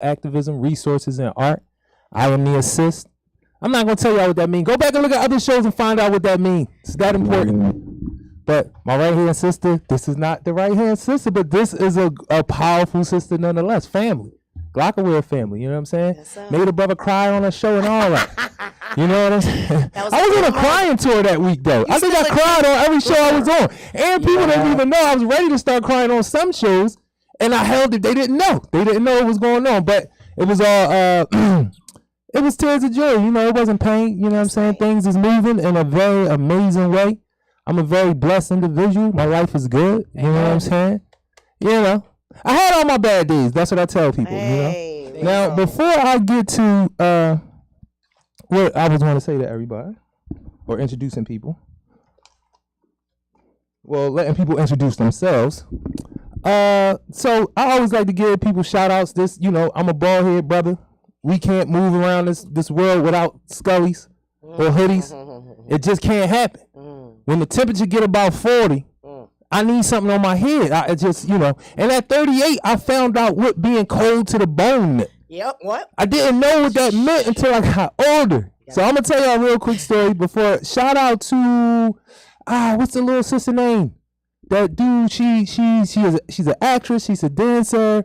activism, resources, and art. I am the assist. I'm not gonna tell y'all what that means. Go back and look at other shows and find out what that means. It's that important. But my right hand sister, this is not the right hand sister, but this is a powerful sister nonetheless. Family. Glockaware family, you know what I'm saying? Yes, made a brother cry on a show and all that. You know what I'm saying? I was on a crying tour that week though. I think I cried on every show I was on. And people didn't even know I was ready to start crying on some shows. And I held it. They didn't know. They didn't know what was going on. But it was all it was tears of joy. You know, it wasn't pain. You know what I'm saying? Things is moving in a very amazing way. I'm a very blessed individual. My life is good. You know what I'm saying? You know. I had all my bad days. That's what I tell people. You know. Now, before I get to what I was going to say to everybody, or introducing people, well, letting people introduce themselves. So I always like to give people shout outs. This, you know, I'm a bald head brother. We can't move around this world without scullies or hoodies. It just can't happen. When the temperature get about 40. I need something on my head. I just, you know, and at 38, I found out what being cold to the bone meant. Yep, what? I didn't know what that meant until I got older. Yep. So I'm gonna tell y'all a real quick story before. Shout out to, what's the little sister name? That dude. She's an actress. She's a dancer.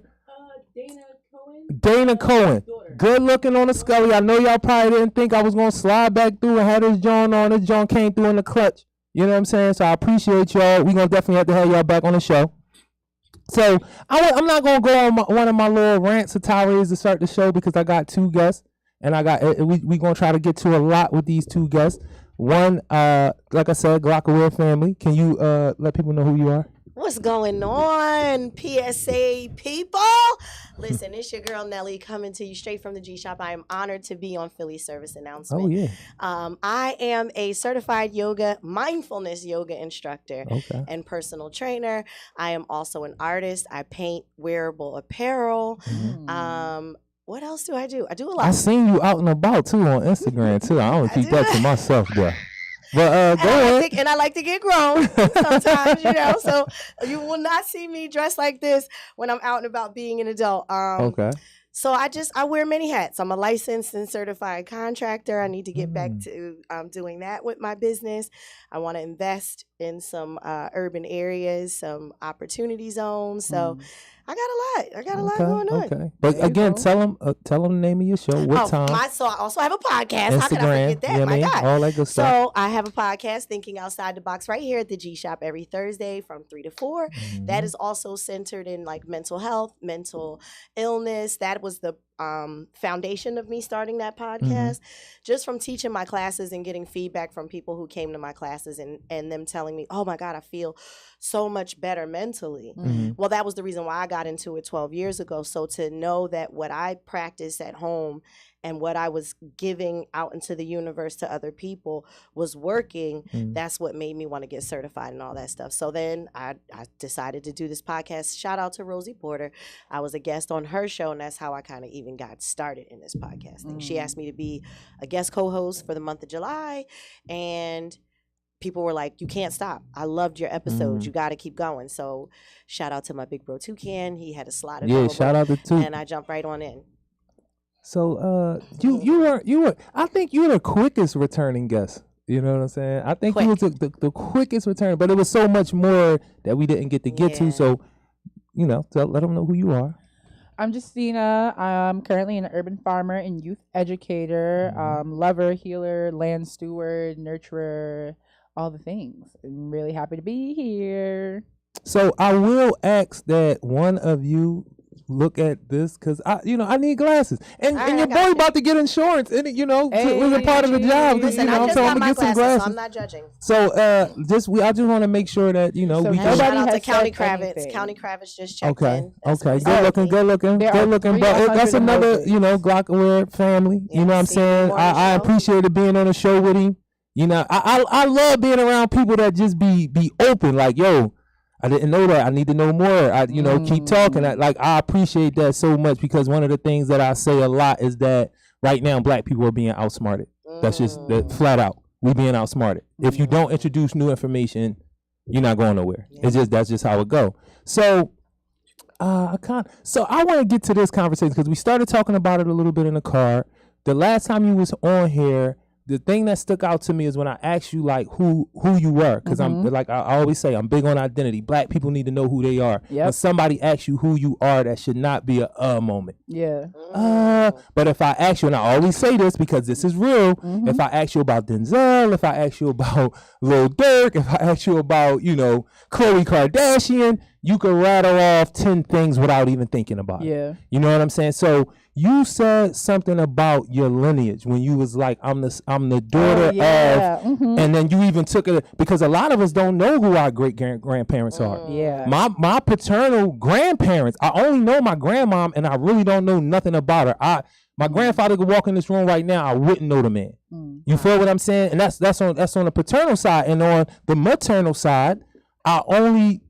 Dana Cohen. Good looking on the Scully. I know y'all probably didn't think I was gonna slide back through and have this joint on. This joint came through in the clutch. You know what I'm saying? So I appreciate y'all. We're going to definitely have to have y'all back on the show. So I'm not going to go on one of my little rants or tirades to start the show because I got two guests. And we going to try to get to a lot with these two guests. One, like I said, Glockaware family. Can you let people know who you are? What's going on, PSA people? Listen, it's your girl Nelly coming to you straight from the G Shop. I am honored to be on Philly Service Announcement. Oh, yeah. I am a certified mindfulness yoga instructor and personal trainer. I am also an artist. I paint wearable apparel. What else do? I do a lot. I seen you out and about, too, on Instagram, too. I don't keep that to myself, boy. But go ahead. And I like to get grown sometimes, you know. So you will not see me dressed like this when I'm out and about being an adult. So I wear many hats. I'm a licensed and certified contractor. I need to get back to doing that with my business. I want to invest in some urban areas, some opportunity zones. So I got a lot going on. Okay. But again, tell them the name of your show. What time? So I also have a podcast. Instagram, how can I forget that? My God. All that good stuff. So I have a podcast, Thinking Outside the Box, right here at the G Shop every Thursday from 3 to 4. That is also centered in like mental health, mental illness. That was the foundation of me starting that podcast, just from teaching my classes and getting feedback from people who came to my classes and them telling me, oh my God, I feel so much better mentally. Well, that was the reason why I got into it 12 years ago. So to know that what I practiced at home and what I was giving out into the universe to other people was working, that's what made me want to get certified and all that stuff. So then I decided to do this podcast. Shout out to Rosie Porter. I was a guest on her show, and that's how I kind of even got started in this podcast thing. She asked me to be a guest co-host for the month of July, and people were like, you can't stop. I loved your episodes. You got to keep going. So shout out to my big bro Toucan. He had a slot available. Yeah, shout out to Toucan. And I jumped right on in. So you were I think you were the quickest returning guest. You know what I'm saying? I think you was the quickest return, but it was so much more that we didn't get to get to. So, you know, let them know who you are. I'm Justina. I'm currently an urban farmer and youth educator, lover, healer, land steward, nurturer, all the things. I'm really happy to be here. So I will ask that one of you look at this because I need glasses, and your boy about to get insurance, and it was a part of the job. Listen, I just got my glasses, so I'm not judging. So I just want to make sure that we shout out to County Kravitz. County Kravitz just checked in. Okay, good looking, bro. That's another Glockaware family. Yes, you know what I'm saying? I appreciated being on the show with him. You know, I love being around people that just be open, like, yo, I didn't know that. I need to know more. Keep talking. I appreciate that so much because one of the things that I say a lot is that right now black people are being outsmarted. That's just flat out. We being outsmarted. If you don't introduce new information, you're not going nowhere. Yeah. That's just how it go. So So I want to get to this conversation because we started talking about it a little bit in the car. The last time you was on here, the thing that stuck out to me is when I asked you like who you were, because I'm like I always say I'm big on identity. Black people need to know who they are. Yep. When somebody asks you who you are, that should not be a moment. Yeah. But if I ask you, and I always say this because this is real, if I ask you about Denzel, if I ask you about Lil Durk, if I ask you about, Khloe Kardashian, you could rattle off 10 things without even thinking about it. Yeah. You know what I'm saying? So you said something about your lineage when you was like, I'm the daughter of, and then you even took it because a lot of us don't know who our great grandparents are. Yeah. My paternal grandparents, I only know my grandmom, and I really don't know nothing about her. My grandfather could walk in this room right now, I wouldn't know the man. You feel what I'm saying? And that's on the paternal side, and on the maternal side, I only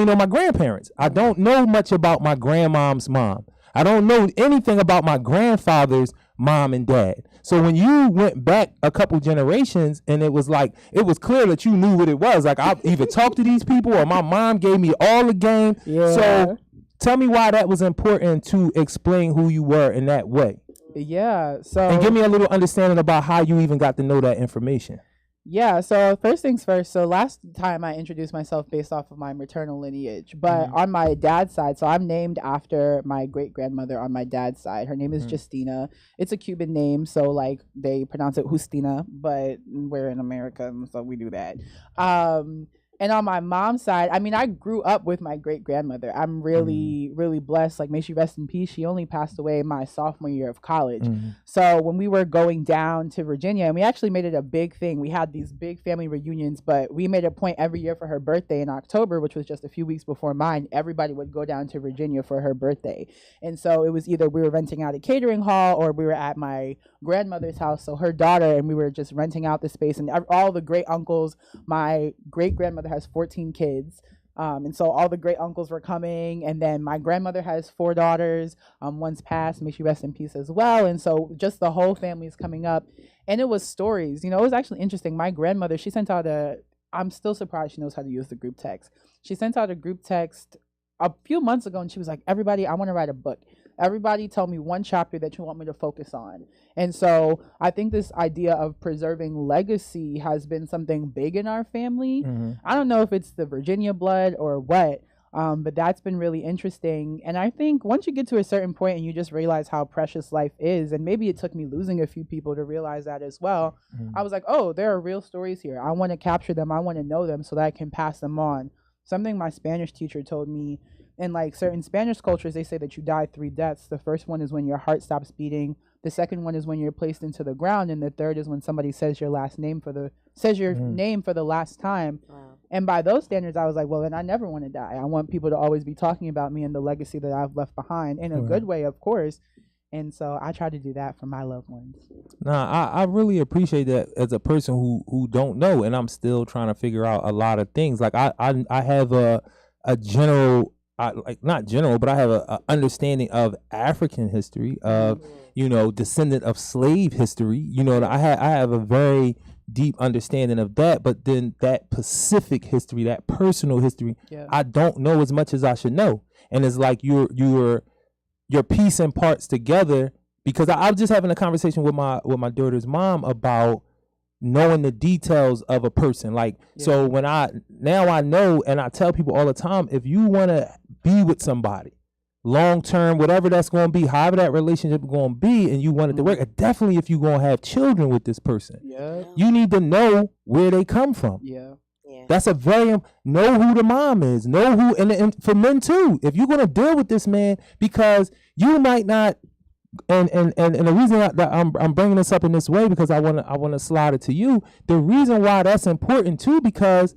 know my grandparents. I don't know much about my grandmom's mom. I don't know anything about my grandfather's mom and dad. So when you went back a couple generations and it was clear that you knew what it was. Like I either talked to these people or my mom gave me all the game. Yeah. So tell me why that was important to explain who you were in that way. Yeah. So and give me a little understanding about how you even got to know that information. Yeah, so first things first. So last time I introduced myself based off of my maternal lineage, but on my dad's side, so I'm named after my great grandmother on my dad's side. Her name is Justina. It's a Cuban name, so like they pronounce it Justina, but we're in America, so we do that. And on my mom's side, I mean, I grew up with my great grandmother. I'm really, really blessed. Like, may she rest in peace. She only passed away my sophomore year of college. So when we were going down to Virginia, and we actually made it a big thing. We had these big family reunions, but we made a point every year for her birthday in October, which was just a few weeks before mine. Everybody would go down to Virginia for her birthday. And so it was either we were renting out a catering hall or we were at my grandmother's house, so her daughter, and we were just renting out the space. And all the great uncles, my great grandmother has 14 kids, and so all the great uncles were coming, and then my grandmother has 4 daughters, one's passed, may she rest in peace as well. And so just the whole family is coming up, and it was stories. It was actually interesting. My grandmother, she sent out I'm still surprised she knows how to use the group text. She sent out a group text a few months ago, and she was like, everybody, I want to write a book. Everybody tell me one chapter that you want me to focus on. And so I think this idea of preserving legacy has been something big in our family. I don't know if it's the Virginia blood or what, but that's been really interesting. And I think once you get to a certain point and you just realize how precious life is, and maybe it took me losing a few people to realize that as well, I was like, oh, there are real stories here. I want to capture them. I want to know them so that I can pass them on. Something my Spanish teacher told me, in like certain Spanish cultures, they say that you die 3 deaths. The first one is when your heart stops beating. The second one is when you're placed into the ground, and the third is when somebody says your name for the last time. Wow. And by those standards, I was like, well, then I never want to die. I want people to always be talking about me and the legacy that I've left behind in a good way, of course. And so I try to do that for my loved ones. Nah, I really appreciate that as a person who don't know, and I'm still trying to figure out a lot of things. Like I have a general. Not general, but I have a understanding of African history, of descendant of slave history. I have a very deep understanding of that. But then that Pacific history, that personal history, I don't know as much as I should know. And it's like you're piecing parts together, because I was just having a conversation with my daughter's mom about knowing the details of a person. So when I know, and I tell people all the time, if you want to be with somebody long term, whatever that's going to be, however that relationship is going to be, and you want it to work, definitely if you're going to have children with this person, you need to know where they come from. That's a very know who the mom is, know who, and for men too, if you're going to deal with this man, because you might not. And the reason that I'm bringing this up in this way, because I want to slide it to you. The reason why that's important too, because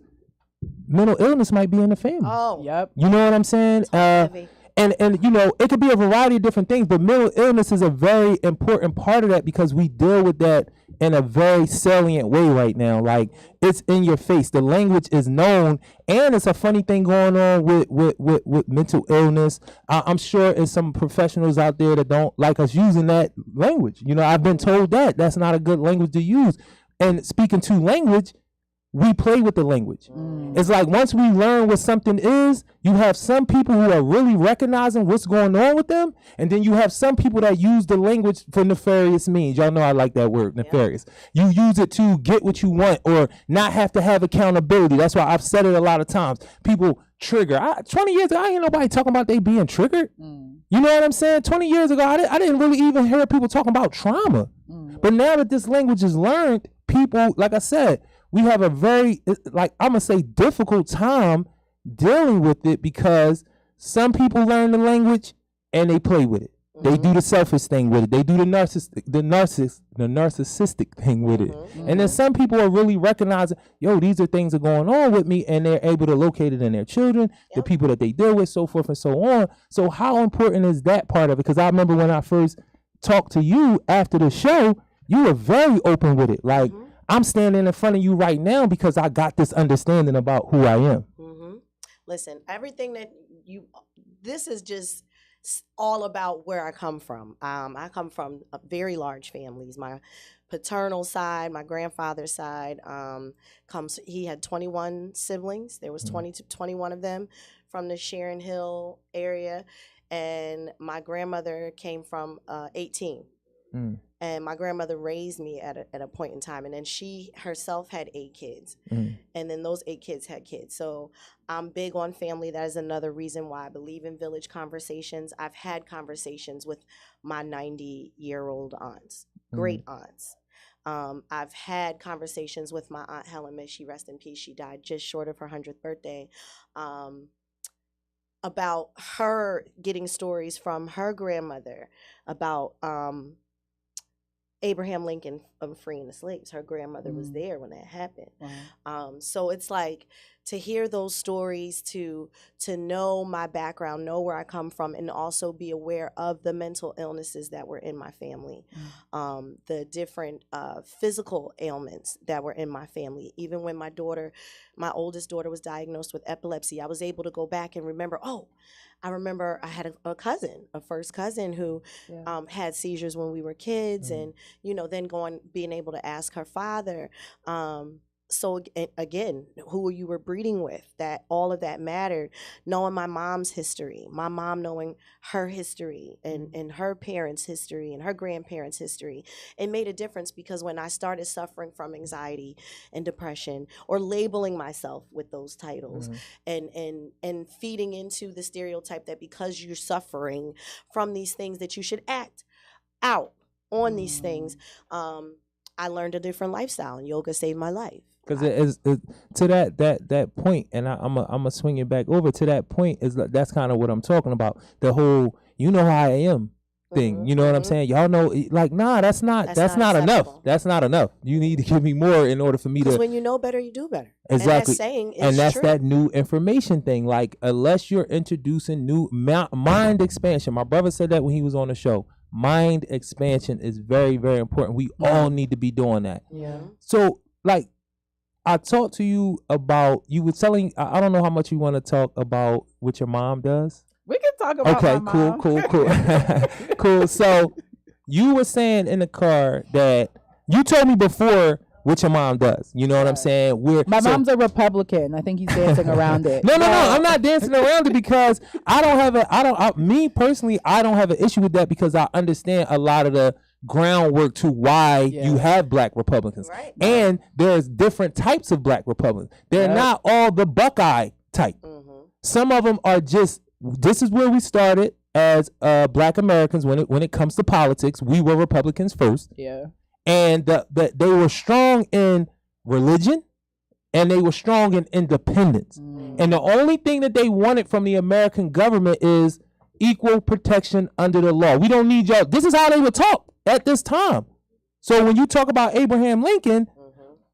mental illness might be in the family. Oh, yep. You know what I'm saying? And it could be a variety of different things, but mental illness is a very important part of that, because we deal with that in a very salient way right now. Like, it's in your face. The language is known, and it's a funny thing going on with mental illness. I'm sure there's some professionals out there that don't like us using that language. I've been told that that's not a good language to use. And speaking to language, we play with the language. It's like once we learn what something is, you have some people who are really recognizing what's going on with them, and then you have some people that use the language for nefarious means. Y'all know I like that word, nefarious. You use it to get what you want or not have to have accountability. That's why I've said it a lot of times. People trigger. 20 years ago, I ain't nobody talking about they being triggered. You know what I'm saying? 20 years ago, I didn't really even hear people talking about trauma. But now that this language is learned, people, like I said, we have a very, like, I'm going to say difficult time dealing with it because some people learn the language and they play with it. They do the selfish thing with it. They do the narcissistic thing with it. And then some people are really recognizing, yo, these are things that are going on with me, and they're able to locate it in their children, the people that they deal with, so forth and so on. So how important is that part of it? Because I remember when I first talked to you after the show, you were very open with it. Like, I'm standing in front of you right now because I got this understanding about who I am. Listen, everything that this is just all about where I come from. I come from very large families. My paternal side, my grandfather's side, he had 21 siblings. There was 21 of them from the Sharon Hill area. And my grandmother came from 18. And my grandmother raised me at a point in time, and then she herself had 8 kids, and then those 8 kids had kids. So I'm big on family. That is another reason why I believe in village conversations. I've had conversations with my 90-year-old aunts, great aunts. I've had conversations with my Aunt Helen, may she rest in peace. She died just short of her 100th birthday. About her getting stories from her grandmother about Abraham Lincoln freeing the slaves. Her grandmother was there when that happened. So it's like to hear those stories, to know my background, know where I come from, and also be aware of the mental illnesses that were in my family, the different physical ailments that were in my family. Even when my oldest daughter was diagnosed with epilepsy, I was able to go back and remember, I remember I had a first cousin who had seizures when we were kids, and then being able to ask her father. So again, who you were breeding with, that all of that mattered. Knowing my mom's history, my mom knowing her history and her parents' history and her grandparents' history, it made a difference because when I started suffering from anxiety and depression, or labeling myself with those titles, and feeding into the stereotype that because you're suffering from these things that you should act out on these things, I learned a different lifestyle, and yoga saved my life. Because it is to that point, and I'm a swing it back over to that point. That's kind of what I'm talking about. The whole you know how I am thing. You know what I'm saying? Y'all know, like, nah, that's not enough. That's not enough. You need to give me more in order for me to. Because when you know better, you do better. Exactly. And that's true. That new information thing. Like, unless you're introducing new mind expansion. My brother said that when he was on the show. Mind expansion is very, very important. We all need to be doing that. Yeah. So, like, I talked to you about, you were telling, I don't know how much you want to talk about what your mom does. We can talk about my mom. Cool. Cool. So you were saying in the car that you told me before what your mom does. You know what I'm saying? My mom's a Republican. I think he's dancing around it. No. I'm not dancing around it because I don't have an issue with that because I understand a lot of the groundwork to why you have black Republicans. Right. And there's different types of black Republicans. They're not all the Buckeye type. Some of them are just, this is where we started as black Americans when it comes to politics. We were Republicans first. Yeah. And they were strong in religion and they were strong in independence. And the only thing that they wanted from the American government is equal protection under the law. We don't need y'all. This is how they would talk at this time. So when you talk about Abraham Lincoln,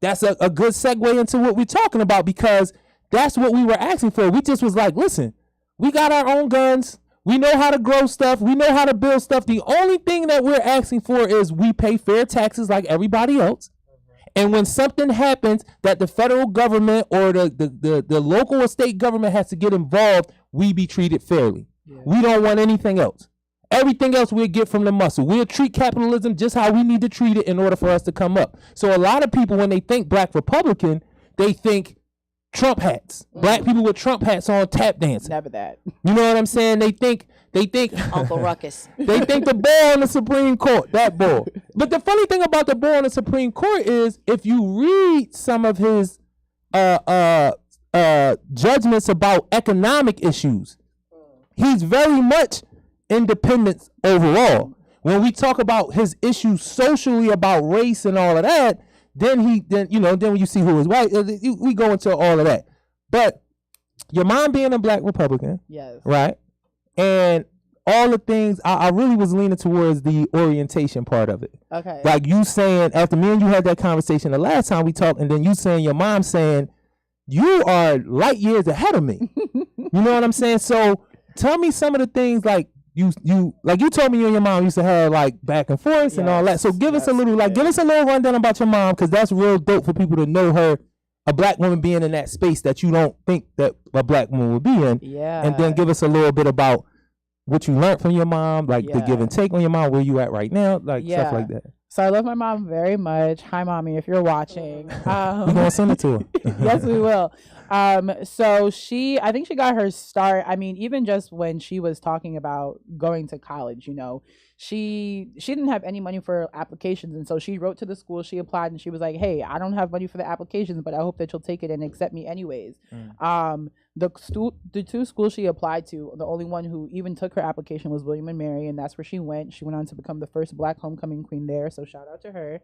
that's a good segue into what we're talking about because that's what we were asking for. We just was like, listen, we got our own guns. We know how to grow stuff. We know how to build stuff. The only thing that we're asking for is we pay fair taxes like everybody else. And when something happens that the federal government or the local or state government has to get involved, we be treated fairly. Yeah. We don't want anything else. Everything else we'll get from the muscle. We'll treat capitalism just how we need to treat it in order for us to come up. So a lot of people, when they think black Republican, they think Trump hats. Black people with Trump hats on tap dancing. Never that. You know what I'm saying? They think Uncle Ruckus. they think the bull on the Supreme Court, that bull. But the funny thing about the bull on the Supreme Court is if you read some of his judgments about economic issues, he's very much independent overall. When we talk about his issues socially about race and all of that, then when you see who is white, we go into all of that. But your mom being a black Republican, Yes. right? And all the things, I really was leaning towards the orientation part of it. Okay. Like you saying, after me and you had that conversation the last time we talked, and then you saying, your mom saying, you are light years ahead of me. You know what I'm saying? So tell me some of the things like you told me you and your mom used to have like back and forth and all that. So give us a little rundown about your mom, because that's real dope for people to know her, a black woman being in that space that you don't think that a black woman would be in. Yeah. And then give us a little bit about what you learned from your mom, like the give and take on your mom, where you at right now, like stuff like that. So I love my mom very much. Hi, Mommy, if you're watching. We're going to send it to her. Yes, we will. So I think she got her start. I mean, even just when she was talking about going to college, she didn't have any money for applications. And so she wrote to the school, she applied, and she was like, hey, I don't have money for the applications, but I hope that you'll take it and accept me anyways. The two schools she applied to, the only one who even took her application was William and Mary, and that's where she went. She went on to become the first black homecoming queen there, so shout out to her.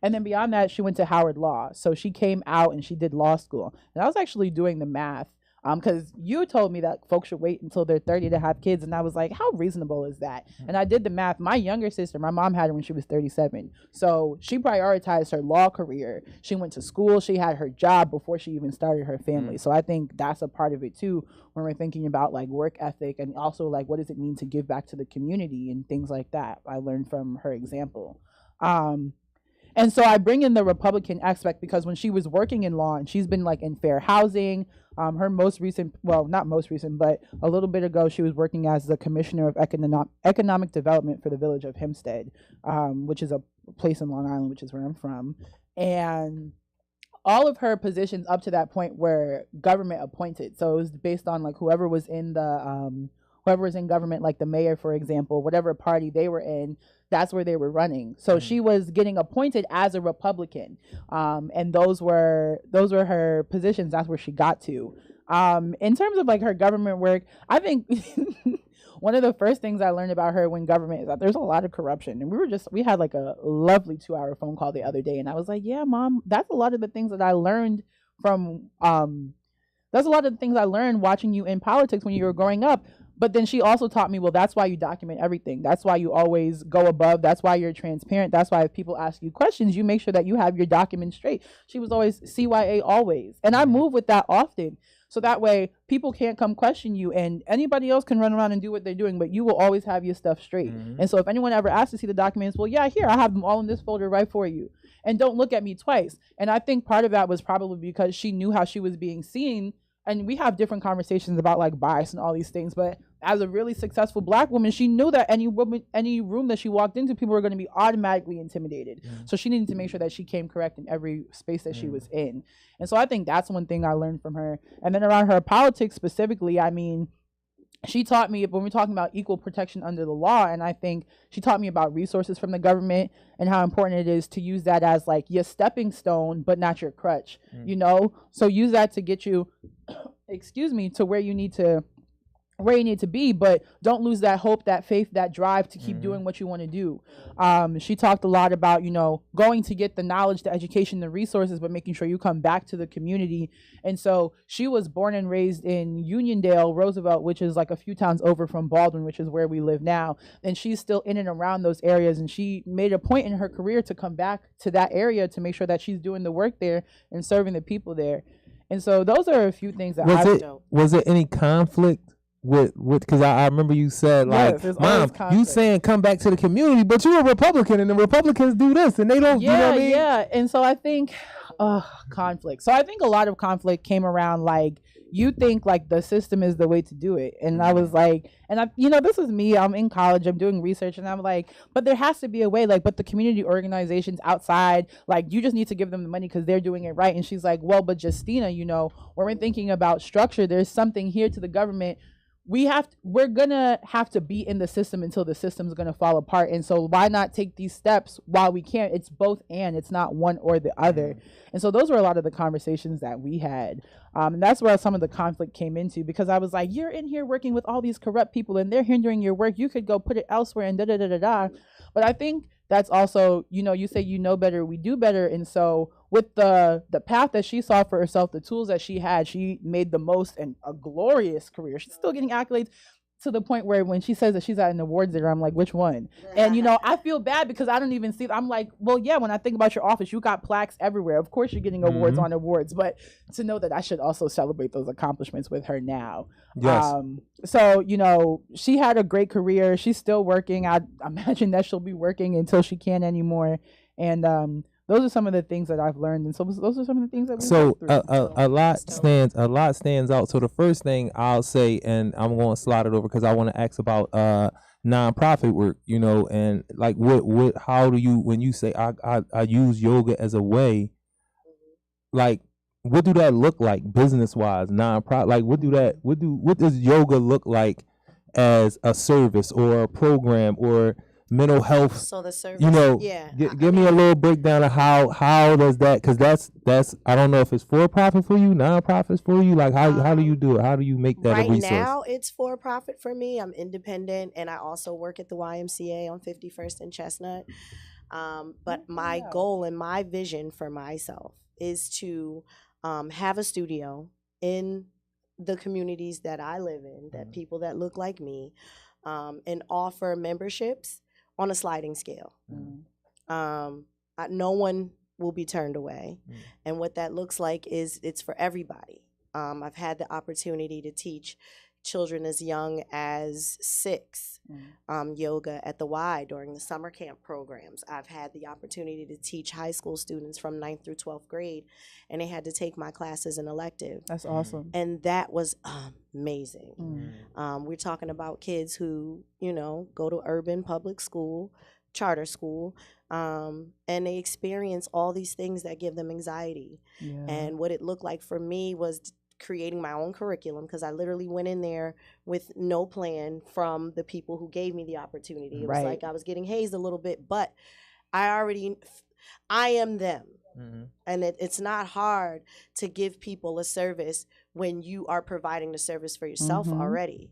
And then beyond that, she went to Howard Law. So she came out and she did law school. And I was actually doing the math, because you told me that folks should wait until they're 30 to have kids, and I was like, how reasonable is that? And I did the math. My younger sister, my mom had her when she was 37, so she prioritized her law career. She went to school, she had her job before she even started her family. So I think that's a part of it too, when we're thinking about like work ethic, and also like what does it mean to give back to the community and things like that. I learned from her example. And so I bring in the Republican aspect because when she was working in law, and she's been like in fair housing, her most recent, well, not most recent, but a little bit ago, she was working as the commissioner of economic development for the village of Hempstead, which is a place in Long Island, which is where I'm from. And all of her positions up to that point were government appointed. So it was based on like whoever was in government, like the mayor, for example, whatever party they were in, that's where they were running. So she was getting appointed as a Republican. And those were her positions. That's where she got to. In terms of like her government work, I think one of the first things I learned about her when government is that there's a lot of corruption. And we had like a lovely 2-hour phone call the other day. And I was like, yeah, Mom, that's a lot of the things that I learned from, that's a lot of the things I learned watching you in politics when you were growing up. But then she also taught me, well, that's why you document everything. That's why you always go above. That's why you're transparent. That's why if people ask you questions, you make sure that you have your documents straight. She was always CYA always. And I move with that often. So that way people can't come question you, and anybody else can run around and do what they're doing, but you will always have your stuff straight. And so if anyone ever asks to see the documents, well, yeah, here, I have them all in this folder right for you. And don't look at me twice. And I think part of that was probably because she knew how she was being seen. And we have different conversations about like bias and all these things, but as a really successful black woman, she knew that any room that she walked into, people were going to be automatically intimidated. So she needed to make sure that she came correct in every space that she was in. And so I think that's one thing I learned from her. And then around her politics specifically, I mean, she taught me when we're talking about equal protection under the law, and I think she taught me about resources from the government and how important it is to use that as like your stepping stone, but not your crutch, So use that to get you, to where you need to be, but don't lose that hope, that faith, that drive to keep doing what you want to do. She talked a lot about, going to get the knowledge, the education, the resources, but making sure you come back to the community. And so she was born and raised in Uniondale, Roosevelt, which is like a few towns over from Baldwin, which is where we live now. And she's still in and around those areas. And she made a point in her career to come back to that area to make sure that she's doing the work there and serving the people there. And so those are a few things that was it any conflict with because I remember you said like, Mom, you saying come back to the community, but you're a Republican and the Republicans do this and they don't, you know what I mean? Yeah. And so I think conflict. So I think a lot of conflict came around like you think like the system is the way to do it. And I was like, and this is me. I'm in college. I'm doing research, and I'm like, but there has to be a way. Like, but the community organizations outside, like, you just need to give them the money because they're doing it right. And she's like, well, but Justina, when we're thinking about structure, there's something here to the government. We're gonna have to be in the system until the system's gonna fall apart. And so why not take these steps while we can? It's both, and it's not one or the other. And so those were a lot of the conversations that we had. And that's where some of the conflict came into, because I was like, you're in here working with all these corrupt people and they're hindering your work. You could go put it elsewhere and da da da da da. But I think that's also, you say better, we do better. And so with the path that she saw for herself, the tools that she had, she made the most and a glorious career. She's still getting accolades to the point where when she says that she's at an awards dinner, I'm like, which one? And, I feel bad because I don't even see it. I'm like, well, yeah, when I think about your office, you got plaques everywhere. Of course you're getting awards on awards, but to know that I should also celebrate those accomplishments with her now. Yes. So, she had a great career. She's still working. I imagine that she'll be working until she can't anymore. And those are some of the things that I've learned, and so those are some of the things that we so a lot stands out. So the first thing I'll say, and I'm going to slide it over because I want to ask about nonprofit work, and like how do you, when you say I use yoga as a way, like what do that look like business wise, nonprofit? Like what does yoga look like as a service or a program or mental health? So the service, give me a little breakdown of how does that, because that's I don't know if it's for profit for you, nonprofits for you, like how do you do it? How do you make that a resource? Right now it's for profit for me. I'm independent, and I also work at the YMCA on 51st and Chestnut. But my goal and my vision for myself is to have a studio in the communities that I live in, that people that look like me, and offer memberships on a sliding scale. No one will be turned away. And what that looks like is it's for everybody. I've had the opportunity to teach children as young as 6 yoga at the Y during the summer camp programs. I've had the opportunity to teach high school students from 9th through 12th grade, and they had to take my class as an elective. That's awesome. And that was amazing. We're talking about kids who, go to urban public school, charter school, and they experience all these things that give them anxiety. And what it looked like for me was creating my own curriculum, because I literally went in there with no plan from the people who gave me the opportunity. It was like I was getting hazed a little bit, but I am them. And it's not hard to give people a service when you are providing the service for yourself already.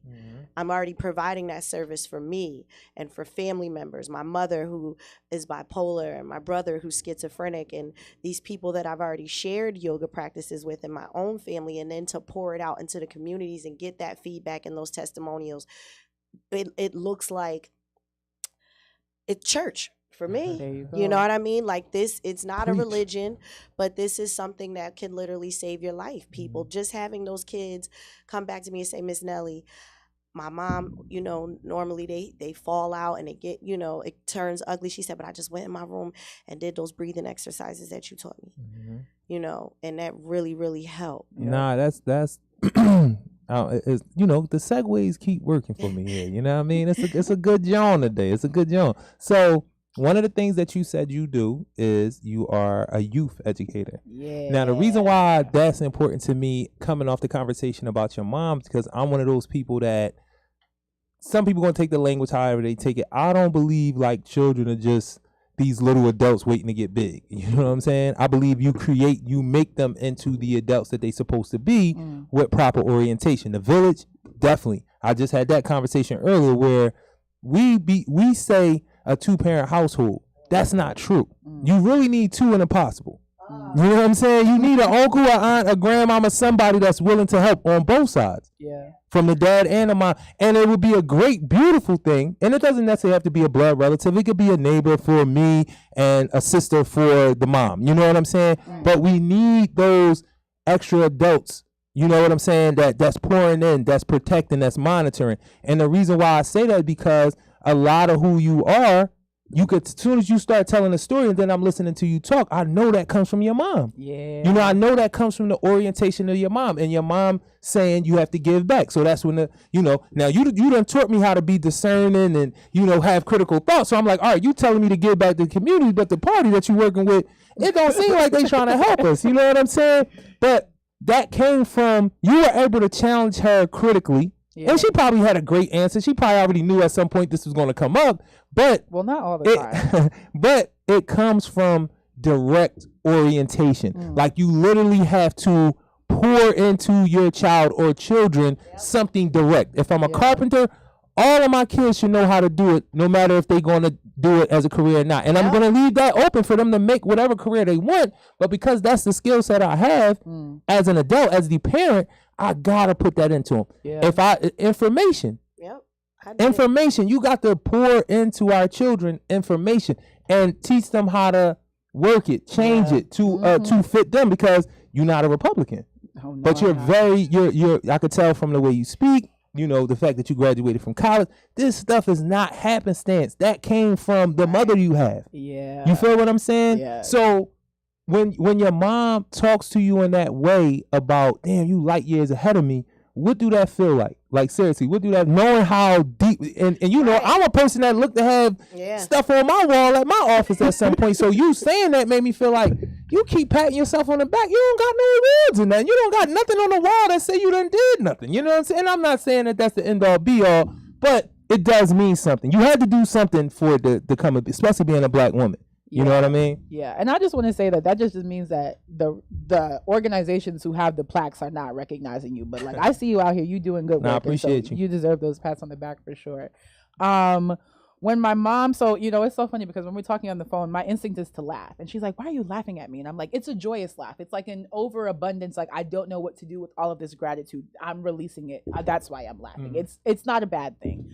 I'm already providing that service for me and for family members, my mother who is bipolar and my brother who's schizophrenic, and these people that I've already shared yoga practices with in my own family, and then to pour it out into the communities and get that feedback and those testimonials. It looks like it's church for me. You know what I mean? Like this, it's not a religion, but this is something that can literally save your life. People just having those kids come back to me and say, Miss Nelly, my mom, normally they fall out and they get, it turns ugly. She said, but I just went in my room and did those breathing exercises that you taught me, and that really, really helped. Nah, that's the segues keep working for me here. You know what I mean? It's a good John today. It's a good John. So one of the things that you said you do is you are a youth educator. Yeah. Now, the reason why that's important to me, coming off the conversation about your mom, because I'm one of those people that some people going to take the language however they take it. I don't believe like children are just these little adults waiting to get big. You know what I'm saying? I believe you make them into the adults that they supposed to be with proper orientation. The village, definitely. I just had that conversation earlier where we say a 2-parent household. That's not true. You really need 2 and impossible. You know what I'm saying? You need an uncle, an aunt, a grandmama, somebody that's willing to help on both sides. Yeah. From the dad and the mom. And it would be a great, beautiful thing. And it doesn't necessarily have to be a blood relative. It could be a neighbor for me and a sister for the mom. You know what I'm saying? But we need those extra adults. You know what I'm saying? That's pouring in, that's protecting, that's monitoring. And the reason why I say that is because a lot of who you are you could, as soon as you start telling a story and then I'm listening to you talk, I know that comes from your mom. Yeah. You know, I know that comes from the orientation of your mom and your mom saying you have to give back. So that's when the, you know, now you done taught me how to be discerning and, you know, have critical thoughts. So I'm like, all right, you telling me to give back to the community, but the party that you working with, it don't seem like they trying to help us. You know what I'm saying? But that came from, you were able to challenge her critically. Yeah. And she probably had a great answer. She probably already knew at some point this was going to come up, but well, not all the time. But it comes from direct orientation. Like you literally have to pour into your child or children something direct. If I'm a carpenter, all of my kids should know how to do it, no matter if they're going to do it as a career or not. And I'm going to leave that open for them to make whatever career they want. But because that's the skill set I have as an adult, as the parent, I gotta put that into them. Yeah. Information. Yep. Information. You got to pour into our children information and teach them how to work it, change it to fit them, because you're not a Republican. Oh, no, but you're I could tell from the way you speak, you know, the fact that you graduated from college. This stuff is not happenstance. That came from the mother you have. Yeah. You feel what I'm saying? Yeah. So when your mom talks to you in that way about, damn, you light years ahead of me, what do that feel like? Like, seriously, what do that, knowing how deep, and you know, I'm a person that look to have stuff on my wall at my office at some point. So you saying that made me feel like you keep patting yourself on the back. You don't got no awards in that. You don't got nothing on the wall that say you done did nothing. You know what I'm saying? I'm not saying that that's the end all be all, but it does mean something. You had to do something for it to come, especially being a black woman. You know what I mean? Yeah, and I just want to say that just means that the organizations who have the plaques are not recognizing you. But like, I see you out here, you doing good work. I appreciate you. You deserve those pats on the back for sure. When my mom, so you know, it's so funny because when we're talking on the phone, my instinct is to laugh, and she's like, "Why are you laughing at me?" And I'm like, "It's a joyous laugh. It's like an overabundance. Like I don't know what to do with all of this gratitude. I'm releasing it. That's why I'm laughing. It's not a bad thing."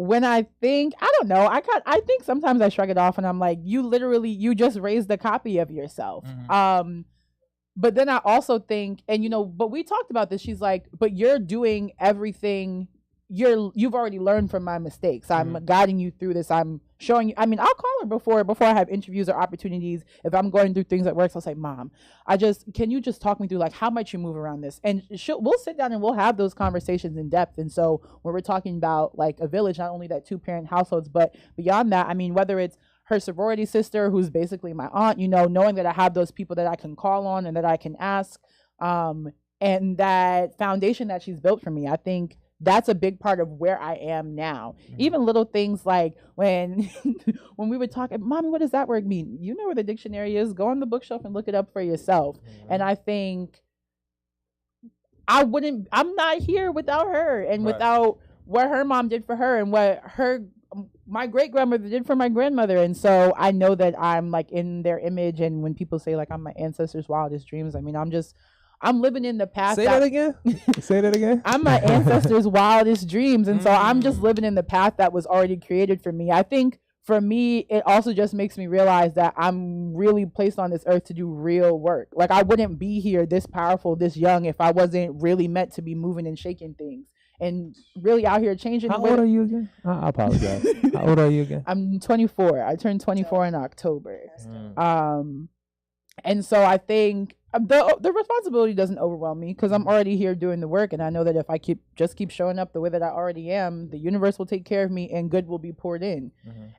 When I think, I don't know, I think sometimes I shrug it off and I'm like, you just raised a copy of yourself. But then I also think, and you know, but we talked about this, she's like, but you're doing everything, you've already learned from my mistakes. I'm guiding you through this. I'm showing you, I mean, I'll call her before I have interviews or opportunities. If I'm going through things at work, I'll say, Mom, can you just talk me through like how might you move around this? And we'll sit down and we'll have those conversations in depth. And so when we're talking about like a village, not only that 2-parent households, but beyond that, I mean, whether it's her sorority sister, who's basically my aunt, you know, knowing that I have those people that I can call on and that I can ask, and that foundation that she's built for me, I think that's a big part of where I am now. Even little things like when we would talk, Mommy, what does that word mean? You know where the dictionary is. Go on the bookshelf and look it up for yourself. And I think I'm not here without her and without what her mom did for her and what my great grandmother did for my grandmother. And so I know that I'm like in their image. And when people say like I'm my ancestors' wildest dreams, I mean, I'm living in the path. Say that again. Say that again. I'm my ancestors' wildest dreams. And so I'm just living in the path that was already created for me. I think for me, it also just makes me realize that I'm really placed on this earth to do real work. Like I wouldn't be here this powerful, this young, if I wasn't really meant to be moving and shaking things and really out here changing. How old are you again? I apologize. How old are you again? I'm 24. I turned 24 in October. And so I think the responsibility doesn't overwhelm me because I'm already here doing the work, and I know that if I keep showing up the way that I already am, the universe will take care of me and good will be poured in.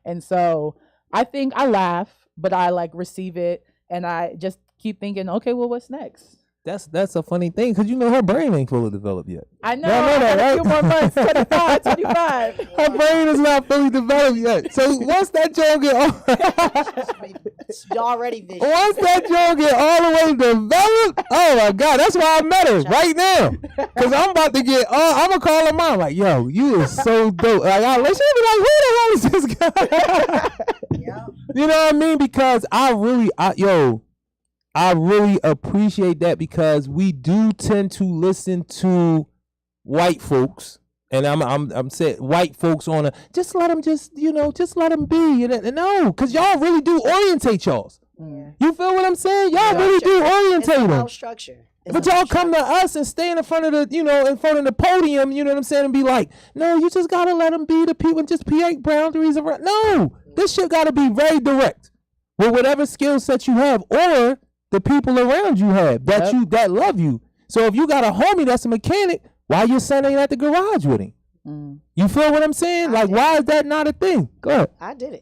And so I think I laugh, but I like receive it, and I just keep thinking, okay, well, what's next? That's a funny thing because you know her brain ain't fully developed yet. I know that, right? A few more months, 25. Her brain is not fully developed yet. So once that joke get already vicious. Once that joke get all the way developed, oh my God, that's why I met her right now. Because I'm about to I'm gonna call her mom like, yo, you is so dope. Like, she'll be like, who the hell is this guy? You know what I mean? Because I really appreciate that because we do tend to listen to white folks, and I'm saying white folks on just let them be. And no, because y'all really do orientate y'all. You feel what I'm saying? Y'all really do orientate them. Structure. But y'all come to us and stand in front of the podium, you know what I'm saying, and be like, no, you just gotta let them be the people and just create boundaries around. No, this shit gotta be very direct with whatever skill set you have or the people around you have that love you. So if you got a homie that's a mechanic, why your son ain't at the garage with him? You feel what I'm saying? Like, why is that not a thing? Go ahead. I did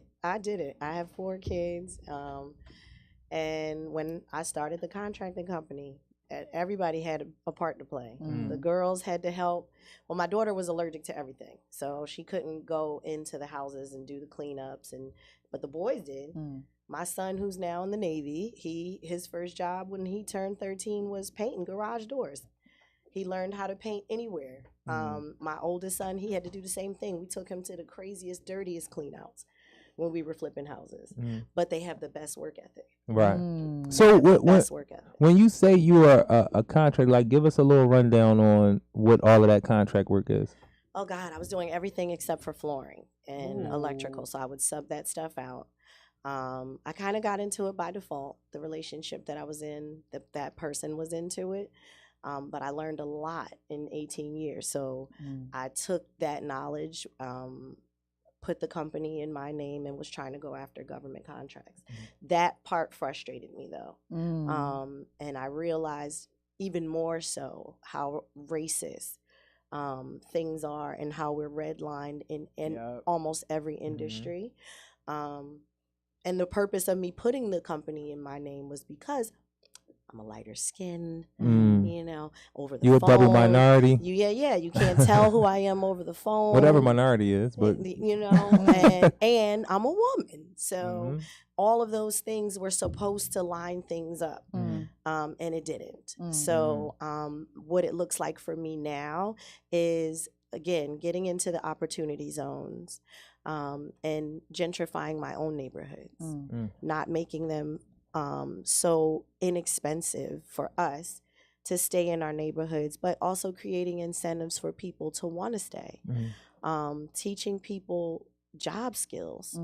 it. I have 4 kids. And when I started the contracting company, everybody had a part to play. The girls had to help. Well, my daughter was allergic to everything, so she couldn't go into the houses and do the cleanups, but the boys did. My son, who's now in the Navy, his first job when he turned 13 was painting garage doors. He learned how to paint anywhere. My oldest son, he had to do the same thing. We took him to the craziest, dirtiest cleanouts when we were flipping houses. But they have the best work ethic. Right. So when you say you are a contract, like, give us a little rundown on what all of that contract work is. Oh, God, I was doing everything except for flooring and electrical, so I would sub that stuff out. I kind of got into it by default. The relationship that I was in, that person was into it. But I learned a lot in 18 years. So I took that knowledge, put the company in my name, and was trying to go after government contracts. That part frustrated me, though. And I realized even more so how racist things are and how we're redlined in almost every industry. And the purpose of me putting the company in my name was because I'm a lighter skin, over the phone. You're a double minority. You can't tell who I am over the phone. Whatever minority is, but and I'm a woman. So all of those things were supposed to line things up, and it didn't. So what it looks like for me now is, again, getting into the opportunity zones and gentrifying my own neighborhoods, not making them so inexpensive for us to stay in our neighborhoods, but also creating incentives for people to want to stay. Teaching people job skills.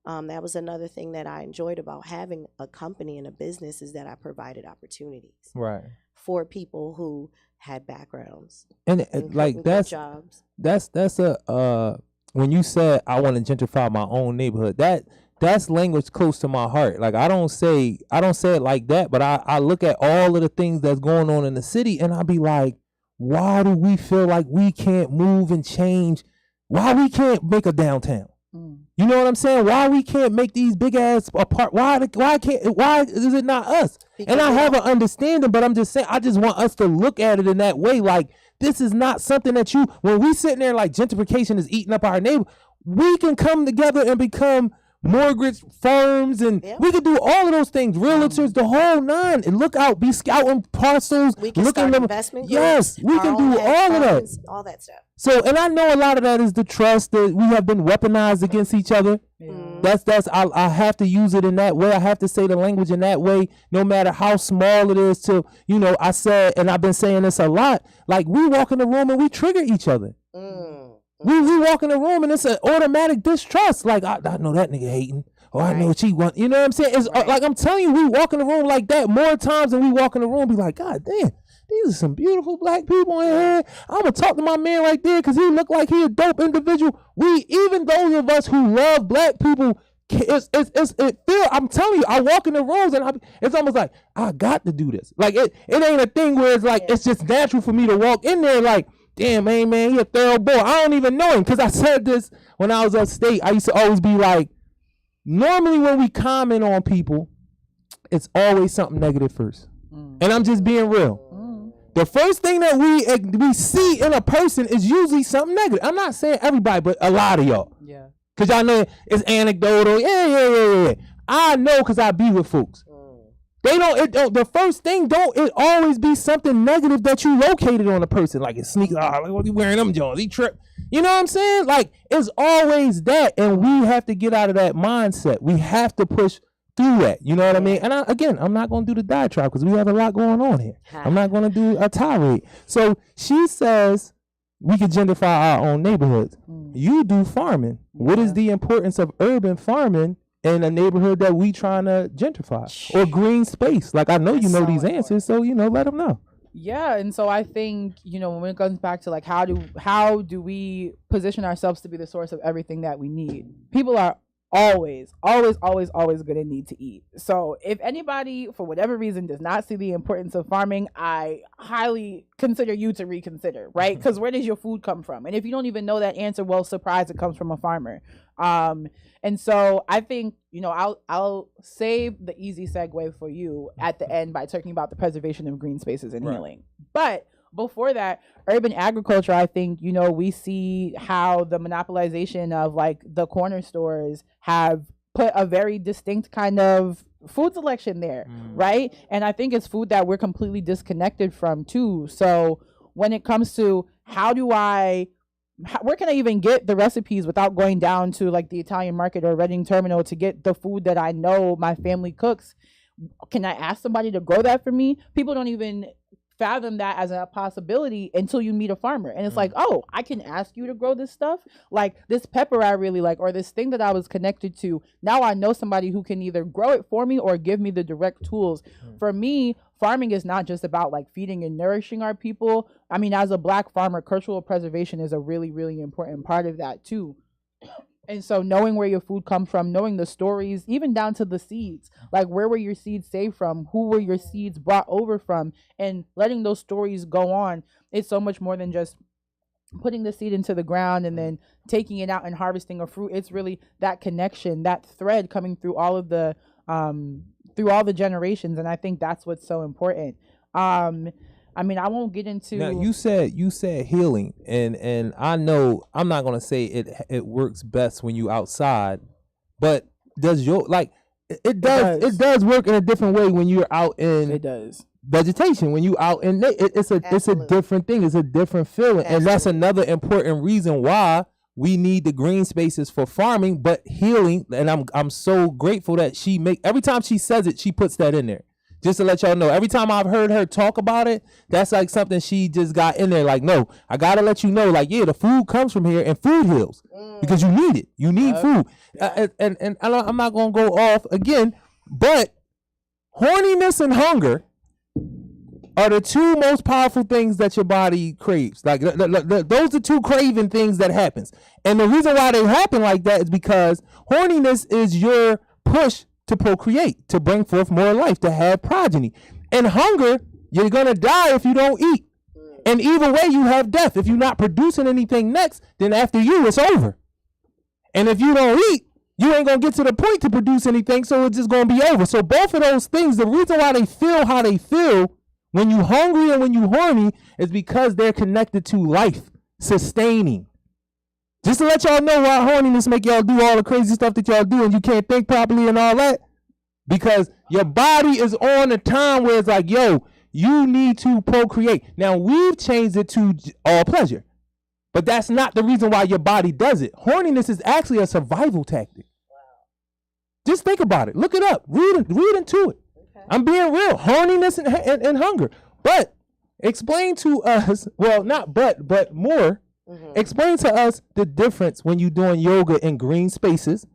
That was another thing that I enjoyed about having a company and a business, is that I provided opportunities for people who had backgrounds and like that's jobs. That's a when you said I want to gentrify my own neighborhood, that's language close to my heart. Like, I don't say it like that, but I look at all of the things that's going on in the city and I be like, why do we feel like we can't move and change? Why we can't make a downtown? You know what I'm saying? Why we can't make these big ass apart? Why is it not us? Because and I have an understanding, but I'm just saying, I just want us to look at it in that way. Like, this is not something that when we sitting there like gentrification is eating up our neighbor, we can come together and become mortgage firms, and we can do all of those things, realtors, the whole nine, and look out, be scouting parcels, we can start investment groups, yes, we can do all that stuff. So, and I know a lot of that is the trust that we have been weaponized against each other. I have to use it in that way. I have to say the language in that way, no matter how small it is. To I said, and I've been saying this a lot, like, we walk in the room and we trigger each other. We walk in the room and it's an automatic distrust. Like, I know that nigga hating. Or I know what she want. You know what I'm saying? It's like, I'm telling you, we walk in the room like that more times than we walk in the room. Be like, God damn, these are some beautiful black people in here. I'm gonna talk to my man right there because he look like he a dope individual. Even those of us who love black people, I'm telling you, I walk in the rooms and it's almost like, I got to do this. Like, it ain't a thing where it's like, it's just natural for me to walk in there like, damn, man, he a thorough boy. I don't even know him, because I said this when I was upstate. I used to always be like, normally when we comment on people, it's always something negative first. And I'm just being real. The first thing that we see in a person is usually something negative. I'm not saying everybody, but a lot of y'all. Yeah. Because y'all know it's anecdotal. Yeah. I know because I be with folks. The first thing it always be something negative that you located on a person. Like, it sneaks, like, what he wearing them Jones? He trip. You know what I'm saying? Like, it's always that, and we have to get out of that mindset. We have to push through that. You know what I mean? And I'm not going to do the diatribe because we have a lot going on here. I'm not going to do a tirade. So she says we could gentrify our own neighborhoods. You do farming. What is the importance of urban farming in a neighborhood that we trying to gentrify, or green space? Like, I know you know these answers, so let them know. Yeah, and so I think, when it comes back to like how do we position ourselves to be the source of everything that we need? People are always going to need to eat. So if anybody for whatever reason does not see the importance of farming, I highly consider you to reconsider, right? Because where does your food come from? And if you don't even know that answer, well, surprise, it comes from a farmer. And so I think, I'll save the easy segue for you at the end by talking about the preservation of green spaces and healing. But before that, urban agriculture, I think, we see how the monopolization of like the corner stores have put a very distinct kind of food selection there, right? And I think it's food that we're completely disconnected from too. So when it comes to where can I even get the recipes without going down to like the Italian market or Reading Terminal to get the food that I know my family cooks? Can I ask somebody to grow that for me? People don't even fathom that as a possibility until you meet a farmer. And it's like, oh, I can ask you to grow this stuff. Like this pepper I really like, or this thing that I was connected to. Now I know somebody who can either grow it for me or give me the direct tools. For me, farming is not just about like feeding and nourishing our people. I mean, as a Black farmer, cultural preservation is a really, really important part of that too. And so knowing where your food comes from, knowing the stories, even down to the seeds, like where were your seeds saved from? Who were your seeds brought over from? And letting those stories go on. It's so much more than just putting the seed into the ground and then taking it out and harvesting a fruit. It's really that connection, that thread coming through all of the through all the generations. And I think that's what's so important. I mean, I won't get into. Now you said healing, and I know I'm not gonna say it works best when you outside, but does your it does work in a different way when you're out in vegetation. When you out in it's a different thing. It's a different feeling, and that's another important reason why we need the green spaces for farming, but healing. And I'm so grateful that every time she says it, she puts that in there. Just to let y'all know, every time I've heard her talk about it, that's like something she just got in there. Like, no, I got to let you know, like, yeah, the food comes from here and food heals because you need it. You need food. And I'm not going to go off again, but horniness and hunger are the two most powerful things that your body craves. Like, those are two craving things that happens. And the reason why they happen like that is because horniness is your push to procreate, to bring forth more life, to have progeny. And hunger, you're going to die if you don't eat. And either way, you have death. If you're not producing anything next, then after you, it's over. And if you don't eat, you ain't going to get to the point to produce anything, so it's just going to be over. So both of those things, the reason why they feel how they feel when you hungry and when you horny is because they're connected to life, sustaining. Just to let y'all know why horniness make y'all do all the crazy stuff that y'all do and you can't think properly and all that. Because your body is on a time where it's like, yo, you need to procreate. Now, we've changed it to all pleasure. But that's not the reason why your body does it. Horniness is actually a survival tactic. Wow. Just think about it. Look it up. Read into it. Okay. I'm being real. Horniness and hunger. But explain to us, well, not but more. Explain to us the difference when you're doing yoga in green spaces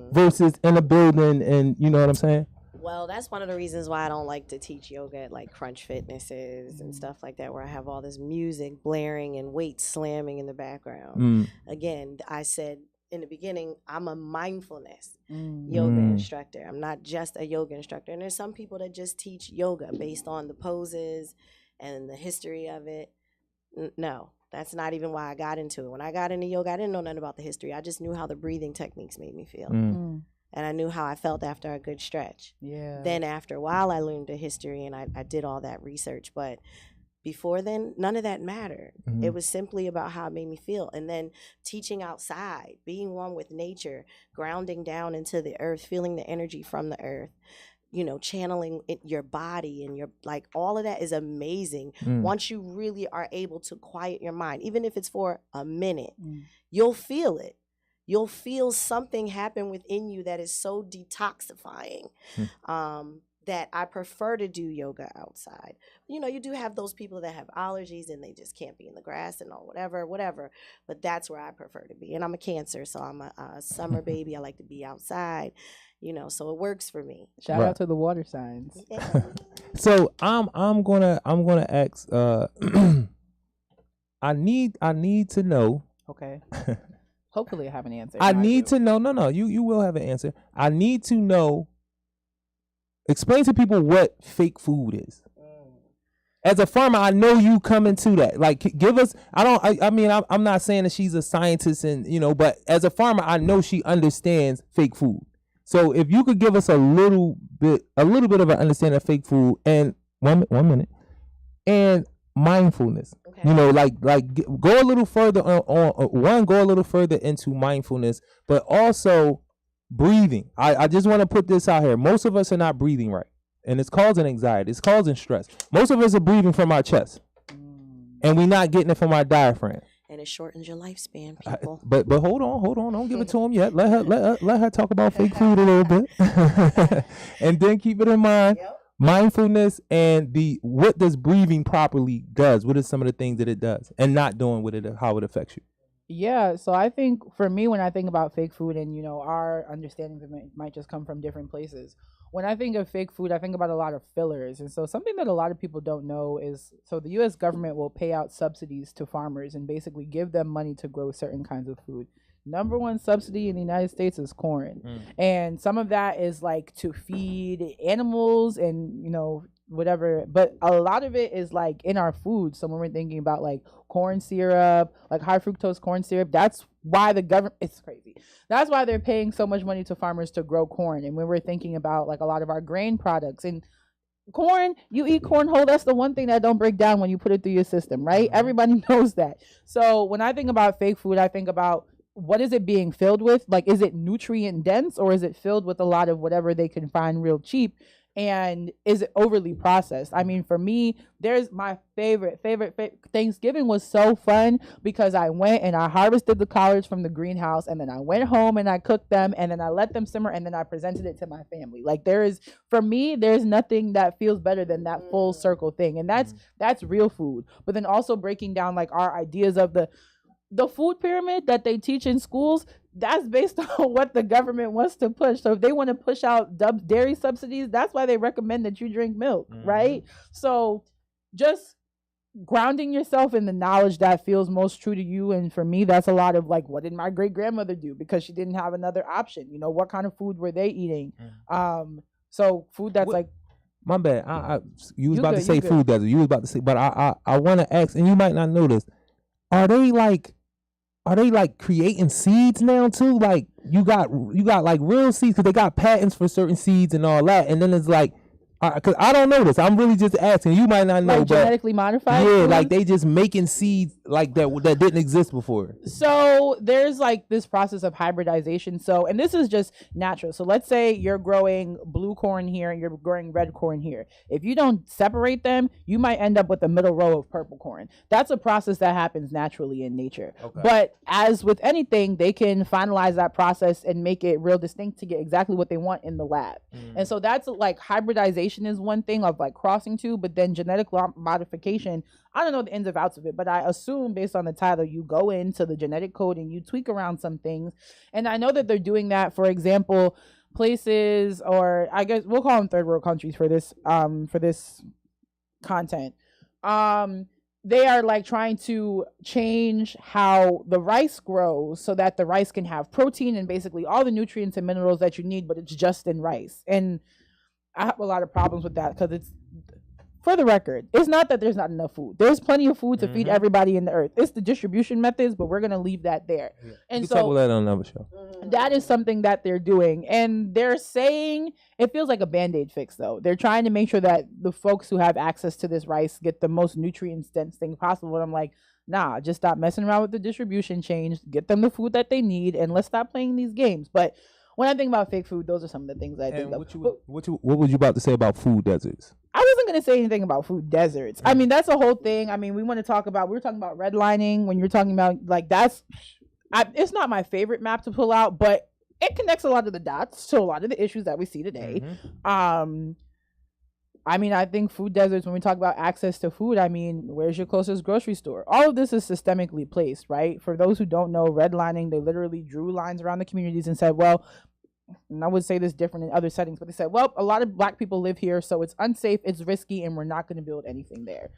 versus in a building, and you know what I'm saying? Well, that's one of the reasons why I don't like to teach yoga at like Crunch Fitnesses and stuff like that, where I have all this music blaring and weights slamming in the background. Again, I said in the beginning, I'm a mindfulness yoga instructor. I'm not just a yoga instructor. And there's some people that just teach yoga based on the poses and the history of it. No. That's not even why I got into it. When I got into yoga, I didn't know nothing about the history. I just knew how the breathing techniques made me feel. And I knew how I felt after a good stretch. Yeah. Then after a while, I learned the history and I did all that research. But before then, none of that mattered. It was simply about how it made me feel. And then teaching outside, being one with nature, grounding down into the earth, feeling the energy from the earth. You know, channeling your body and your, like, all of that is amazing. Once you really are able to quiet your mind, even if it's for a minute, you'll feel it. You'll feel something happen within you that is so detoxifying that I prefer to do yoga outside. You know, you do have those people that have allergies and they just can't be in the grass and all whatever. But that's where I prefer to be. And I'm a Cancer, so I'm a summer baby. I like to be outside. You know, so it works for me. Shout out to the water signs. So I'm gonna ask. I need to know. Okay. Hopefully I have an answer. I No, need do. to know. No, you will have an answer. I need to know. Explain to people what fake food is. As a farmer, I know you come into that. Like, give us. I mean, I'm not saying that she's a scientist, and but as a farmer, I know she understands fake food. So if you could give us a little bit of an understanding of fake food, and one minute, and mindfulness. Okay. Go a little further go a little further into mindfulness, but also breathing. I just want to put this out here. Most of us are not breathing right, and it's causing anxiety. It's causing stress. Most of us are breathing from our chest, and we're not getting it from our diaphragm. And it shortens your lifespan, people. But hold on. Don't give it to him yet. Let her talk about fake food a little bit, and then keep it in mind. Yep. Mindfulness and what does breathing properly does. What are some of the things that it does, and not doing with it, how it affects you. Yeah, so I think for me, when I think about fake food, and our understandings of it might just come from different places. When I think of fake food, I think about a lot of fillers. And so something that a lot of people don't know is, so the US government will pay out subsidies to farmers and basically give them money to grow certain kinds of food. Number one subsidy in the United States is corn. And some of that is like to feed animals and, whatever. But a lot of it is like in our food. So when we're thinking about like corn syrup, like high fructose corn syrup, that's why the government, it's crazy. That's why they're paying so much money to farmers to grow corn. And when we're thinking about like a lot of our grain products and corn, you eat corn whole, that's the one thing that don't break down when you put it through your system, right? Everybody knows that. So when I think about fake food, I think about, what is it being filled with? Like, is it nutrient dense, or is it filled with a lot of whatever they can find real cheap? And is it overly processed? I mean, for me, there's my favorite Thanksgiving was so fun because I went and I harvested the collards from the greenhouse, and then I went home and I cooked them, and then I let them simmer, and then I presented it to my family. Like, for me, there's nothing that feels better than that full circle thing. And that's real food. But then also breaking down like our ideas of the food pyramid that they teach in schools, that's based on what the government wants to push. So if they want to push out dairy subsidies, that's why they recommend that you drink milk, right? So just grounding yourself in the knowledge that feels most true to you. And for me, that's a lot of like, what did my great grandmother do? Because she didn't have another option. What kind of food were they eating? So food that's like, my bad. You was about to say food desert. You was about to say, but I want to ask, and you might not know this. Are they like creating seeds now too? Like you got like real seeds, because they got patents for certain seeds and all that. And then it's like, because I don't know this. I'm really just asking. You might not know, like genetically modified. Yeah, foods? like they just making seeds like that didn't exist before. So there's like this process of hybridization. So, and this is just natural. So let's say you're growing blue corn here and you're growing red corn here. If you don't separate them, you might end up with a middle row of purple corn. That's a process that happens naturally in nature. Okay. But as with anything, they can finalize that process and make it real distinct to get exactly what they want in the lab. And so that's like hybridization is one thing of like crossing two, but then genetic modification, I don't know the ins and outs of it, but I assume based on the title, you go into the genetic code and you tweak around some things. And I know that they're doing that, for example, places, or I guess we'll call them third world countries for this content. They are like trying to change how the rice grows so that the rice can have protein and basically all the nutrients and minerals that you need, but it's just in rice. And I have a lot of problems with that, because it's, for the record, it's not that there's not enough food. There's plenty of food to feed everybody in the earth. It's the distribution methods, but we're going to leave that there. Yeah. And so talk about that on another show. That is something that they're doing. And they're saying, it feels like a Band-Aid fix though. They're trying to make sure that the folks who have access to this rice get the most nutrients dense thing possible. And I'm like, nah, just stop messing around with the distribution chain, get them the food that they need, and let's stop playing these games. But when I think about fake food, those are some of the things I think of. What was you about to say about food deserts? I wasn't going to say anything about food deserts. I mean, that's a whole thing. I mean, we were talking about redlining when you're talking about like it's not my favorite map to pull out, but it connects a lot of the dots to a lot of the issues that we see today. I mean, I think food deserts, when we talk about access to food, I mean, where's your closest grocery store? All of this is systemically placed, right? For those who don't know, redlining, they literally drew lines around the communities and said, well, and I would say this different in other settings, but they said, well, a lot of Black people live here, so it's unsafe, it's risky, and we're not going to build anything there.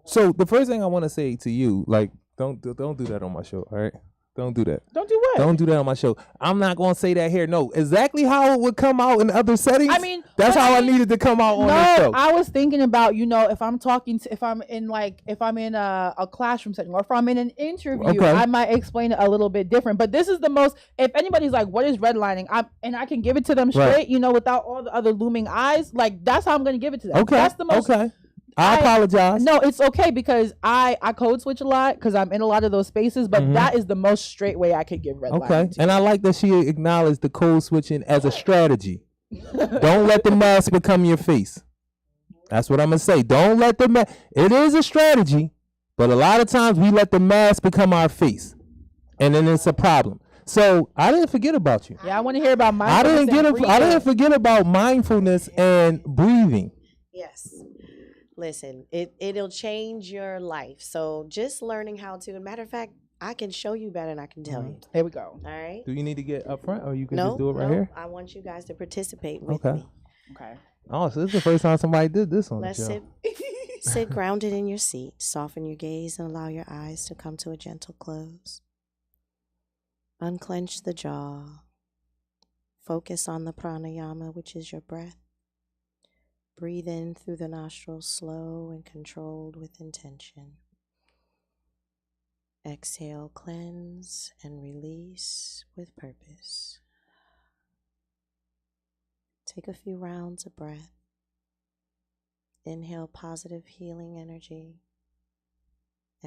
So the first thing I want to say to you, like, don't do that on my show, all right? Don't do that. Don't do what? Don't do that on my show. I'm not going to say that here. No, exactly how it would come out in other settings. I mean, that's how I needed to come out on this show. I was thinking about, if I'm talking to, if I'm in a classroom setting, or if I'm in an interview, I might explain it a little bit different. But this is the most, if anybody's like, what is redlining? And I can give it to them straight, without all the other looming eyes. Like, that's how I'm going to give it to them. Okay. That's the most. Okay. I apologize. No, it's okay, because I code switch a lot because I'm in a lot of those spaces, but that is the most straight way I could give redlining. Okay. And I like that she acknowledged the code switching as a strategy. Don't let the mask become your face. That's what I'm going to say. Don't let the mask. It is a strategy, but a lot of times we let the mask become our face. And then it's a problem. So I didn't forget about you. Yeah, I want to hear about mindfulness. I didn't forget about mindfulness and breathing. Yes. Listen, it'll change your life. So just learning how to, and matter of fact, I can show you better than I can tell you. Here we go. All right. Do you need to get up front, or you can just do it right here? I want you guys to participate with me. Okay. Oh, so this is the first time somebody did this on the show. Sit grounded in your seat. Soften your gaze and allow your eyes to come to a gentle close. Unclench the jaw. Focus on the pranayama, which is your breath. Breathe in through the nostrils, slow and controlled with intention. Exhale, cleanse, and release with purpose. Take a few rounds of breath. Inhale positive healing energy.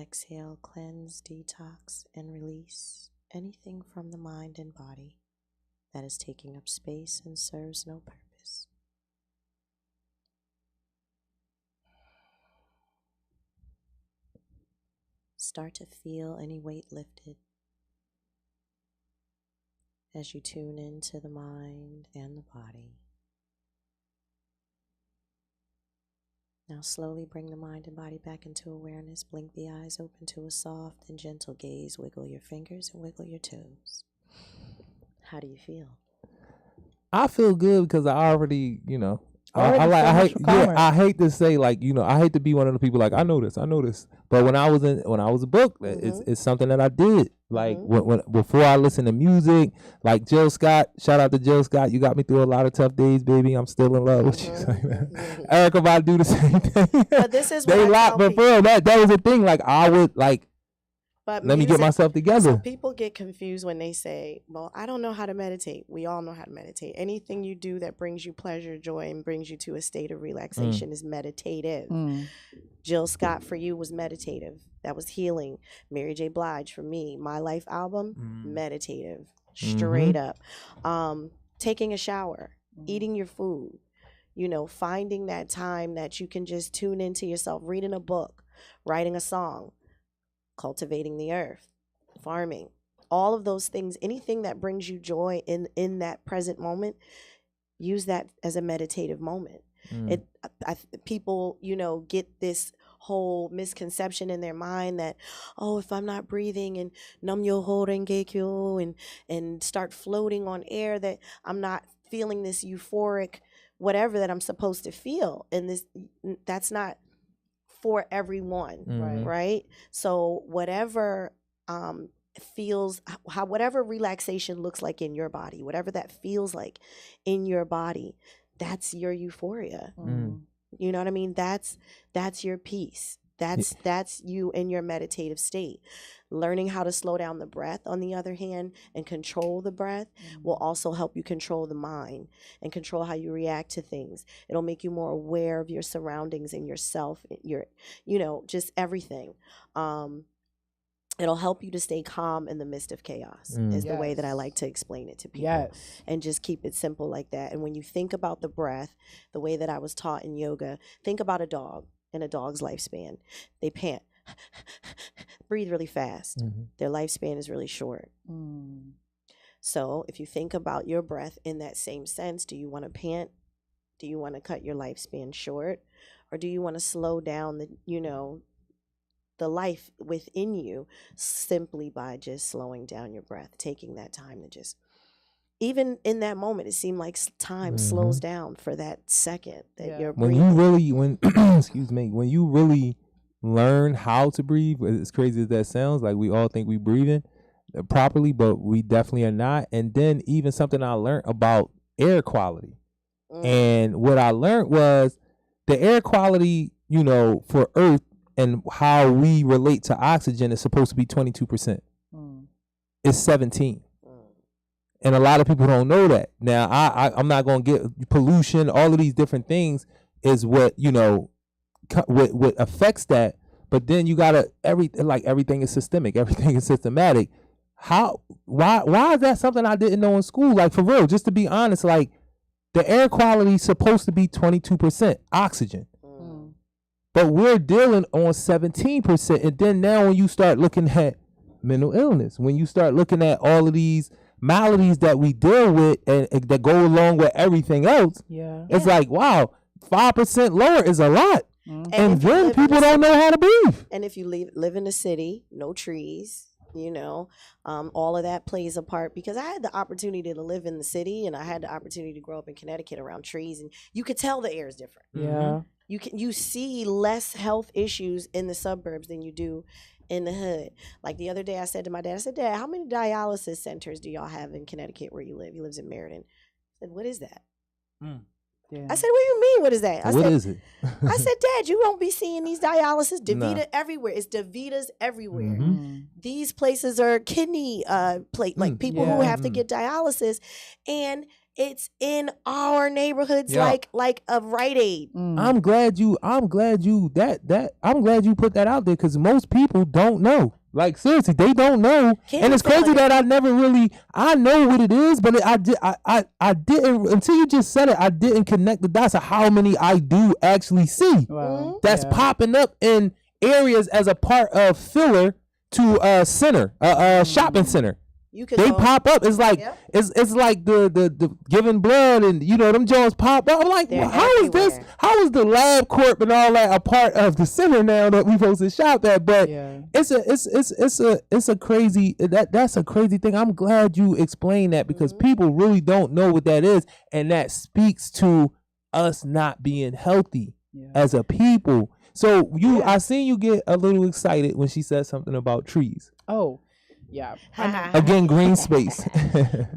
Exhale, cleanse, detox, and release anything from the mind and body that is taking up space and serves no purpose. Start to feel any weight lifted as you tune into the mind and the body. Now slowly bring the mind and body back into awareness. Blink the eyes open to a soft and gentle gaze. Wiggle your fingers and wiggle your toes. How do you feel? I feel good because I already, I hate to say, like, I hate to be one of the people like, I know this. But when I was a book, it's something that I did. Like when before I listened to music, like Jill Scott, shout out to Jill Scott. You got me through a lot of tough days, baby. I'm still in love with you. Erica about to do the same thing. But this is but for real, that was the thing. Like I would like. But let me get myself together. So people get confused when they say, well, I don't know how to meditate. We all know how to meditate. Anything you do that brings you pleasure, joy, and brings you to a state of relaxation is meditative. Jill Scott for you was meditative. That was healing. Mary J. Blige for me, My Life album, meditative. Straight up. Taking a shower, eating your food, finding that time that you can just tune into yourself, reading a book, writing a song, cultivating the earth, farming, all of those things, anything that brings you joy in that present moment, use that as a meditative moment. People, get this whole misconception in their mind that, oh, if I'm not breathing and nam myoho renge kyo and start floating on air, that I'm not feeling this euphoric whatever that I'm supposed to feel. And that's not for everyone, right? So whatever whatever relaxation looks like in your body, whatever that feels like in your body, that's your euphoria. You know what I mean? That's your peace. That's you in your meditative state. Learning how to slow down the breath, on the other hand, and control the breath will also help you control the mind and control how you react to things. It'll make you more aware of your surroundings and yourself, just everything. It'll help you to stay calm in the midst of chaos is the way that I like to explain it to people. And just keep it simple like that. And when you think about the breath, the way that I was taught in yoga, think about a dog and a dog's lifespan. They pant, breathe really fast. Their lifespan is really short. So if you think about your breath in that same sense, do you want to pant? Do you want to cut your lifespan short? Or do you want to slow down the life within you simply by just slowing down your breath, taking that time to just even in that moment, it seemed like time slows down for that second that you're when breathing. you really excuse me, when you really learn how to breathe, as crazy as that sounds, like we all think we breathing properly, but we definitely are not. And then even something I learned about air quality, and what I learned was the air quality, you know, for Earth and how we relate to oxygen is supposed to be 22%. It's 17. And a lot of people don't know that. Now, I'm not going to get pollution, all of these different things is what, you know, what affects that. But then you got to, everything is systemic. Everything is systematic. Why is that something I didn't know in school? Like, for real, just to be honest, like, the air quality is supposed to be 22% oxygen. But we're dealing on 17%. And then now when you start looking at mental illness, when you start looking at all of these maladies that we deal with and that go along with everything else, it's like, wow, 5% lower is a lot. And then people don't know how to breathe. And if you live in the city, no trees, you know, all of that plays a part, because I had the opportunity to live in the city and I had the opportunity to grow up in Connecticut around trees, and you could tell the air is different. You see less health issues in the suburbs than you do in the hood. Like the other day I said to my dad, I said, Dad, how many dialysis centers do y'all have in Connecticut where you live? He lives in Meriden. I said, what is that? I said, what do you mean, what is that? What is it? I said, Dad, you won't be seeing these dialysis, DaVita everywhere. It's DaVitas everywhere. These places are kidney like people who have to get dialysis, and it's in our neighborhoods like a Rite Aid. I'm glad you put that out there, because most people don't know. Like, seriously, they don't know. And it's crazy that I know what it is, but I didn't, until you just said it, I didn't connect the dots of how many I do actually see. That's popping up in areas as a part of filler to a center, shopping center. They pop up. It's like it's like the giving blood, and you know them Jones pop up. I'm like, well, how is this? How is the lab corp and all that a part of the center now that we supposed to shop at? But it's a crazy that's a crazy thing. I'm glad you explained that, because people really don't know what that is, and that speaks to us not being healthy as a people. So I seen you get a little excited when she said something about trees. Again, green space.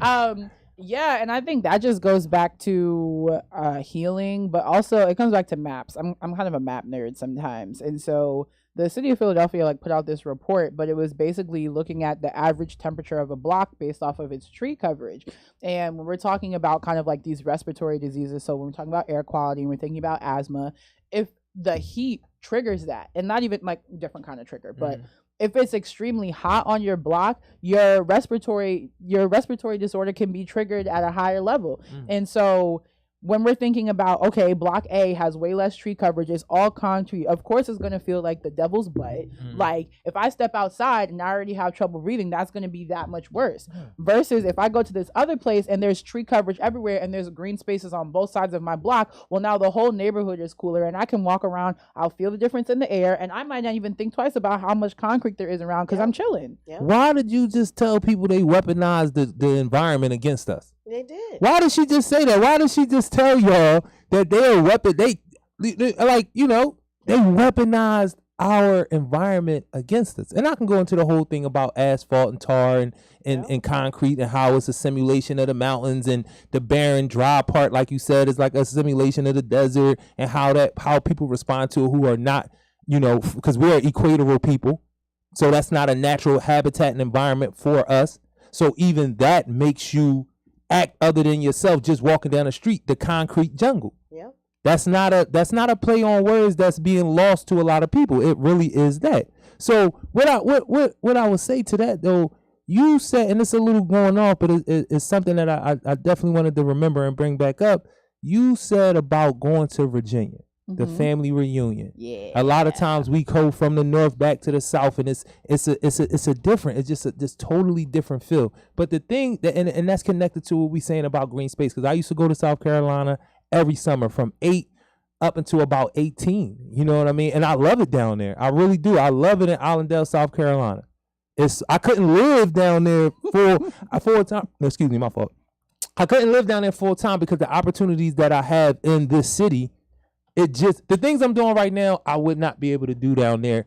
And I think that just goes back to healing, but also it comes back to maps. I'm kind of a map nerd sometimes, and so the city of Philadelphia put out this report, but it was basically looking at the average temperature of a block based off of its tree coverage. And when we're talking about kind of like these respiratory diseases, so when we're talking about air quality and we're thinking about asthma, if the heat triggers that, and not even like different kind of trigger, but if it's extremely hot on your block, your respiratory disorder can be triggered at a higher level. And so when we're thinking about, okay, block A has way less tree coverage, it's all concrete, of course it's going to feel like the devil's butt. Like if I step outside and I already have trouble breathing, that's going to be that much worse. Versus if I go to this other place and there's tree coverage everywhere and there's green spaces on both sides of my block, well, now the whole neighborhood is cooler and I can walk around, I'll feel the difference in the air, and I might not even think twice about how much concrete there is around because I'm chilling. Why did you just tell people they weaponize the environment against us? They did. Why did she just say that? Why did she just tell y'all that they're they like, you know, they weaponized our environment against us? And I can go into the whole thing about asphalt and tar and concrete and how it's a simulation of the mountains, and the barren dry part, like you said, is like a simulation of the desert, and how people respond to it who are not, you know, because we're equatorial people. So that's not a natural habitat and environment for us. So even that makes you act other than yourself just walking down the street, the concrete jungle. That's not a play on words that's being lost to a lot of people. It really is that. So what I would say to that though, you said, and it's a little going off, but it's something that I definitely wanted to remember and bring back up. You said about going to Virginia, the family reunion. A lot of times we go from the north back to the south, and it's a different, it's just this totally different feel. But the thing that, and that's connected to what we saying about green space, because I used to go to South Carolina every summer from 8 up until about 18. You know what I mean? And I love it down there. I really do. I love it in Allendale, South Carolina. I couldn't live down there for a time. Excuse me, my fault. I couldn't live down there full time because the opportunities that I have in this city, the things I'm doing right now, I would not be able to do down there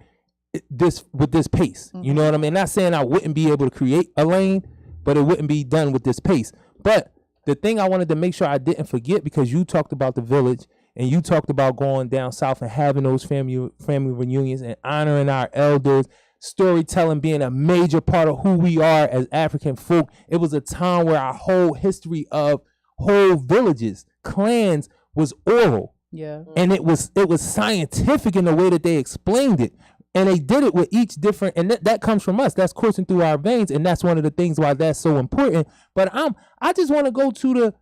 with this pace. You know what I mean? Not saying I wouldn't be able to create a lane, but it wouldn't be done with this pace. But the thing I wanted to make sure I didn't forget, because you talked about the village and you talked about going down south and having those family reunions and honoring our elders, storytelling being a major part of who we are as African folk. It was a time where our whole history of whole villages, clans was oral. Yeah. And it was scientific in the way that they explained it. And they did it with each different, and that comes from us. That's coursing through our veins, and that's one of the things why that's so important. But I just want to go to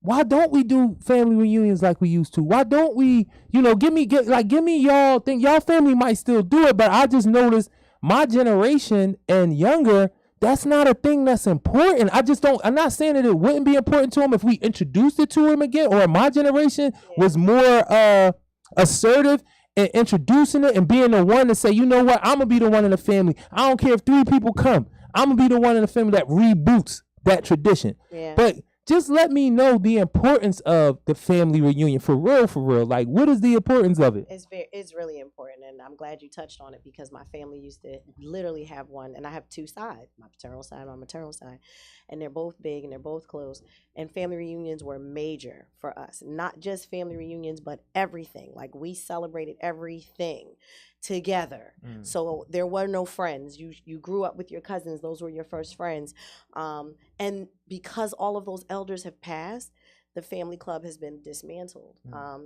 why don't we do family reunions like we used to? Why don't we, give me y'all think y'all family might still do it, but I just noticed my generation and younger, that's not a thing that's important. I'm not saying that it wouldn't be important to them if we introduced it to them again, or my generation was more assertive and introducing it and being the one to say, you know what, I'm gonna be the one in the family. I don't care if 3 people come. I'm gonna be the one in the family that reboots that tradition. Yeah. But just let me know the importance of the family reunion for real. Like, what is the importance of it? It's really important, and I'm glad you touched on it because my family used to literally have one, and I have 2 sides, my paternal side and my maternal side, and they're both big and they're both close. And family reunions were major for us, not just family reunions, but everything. Like, we celebrated everything together. So there were no friends. You grew up with your cousins. Those were your first friends. And because all of those elders have passed, the family club has been dismantled.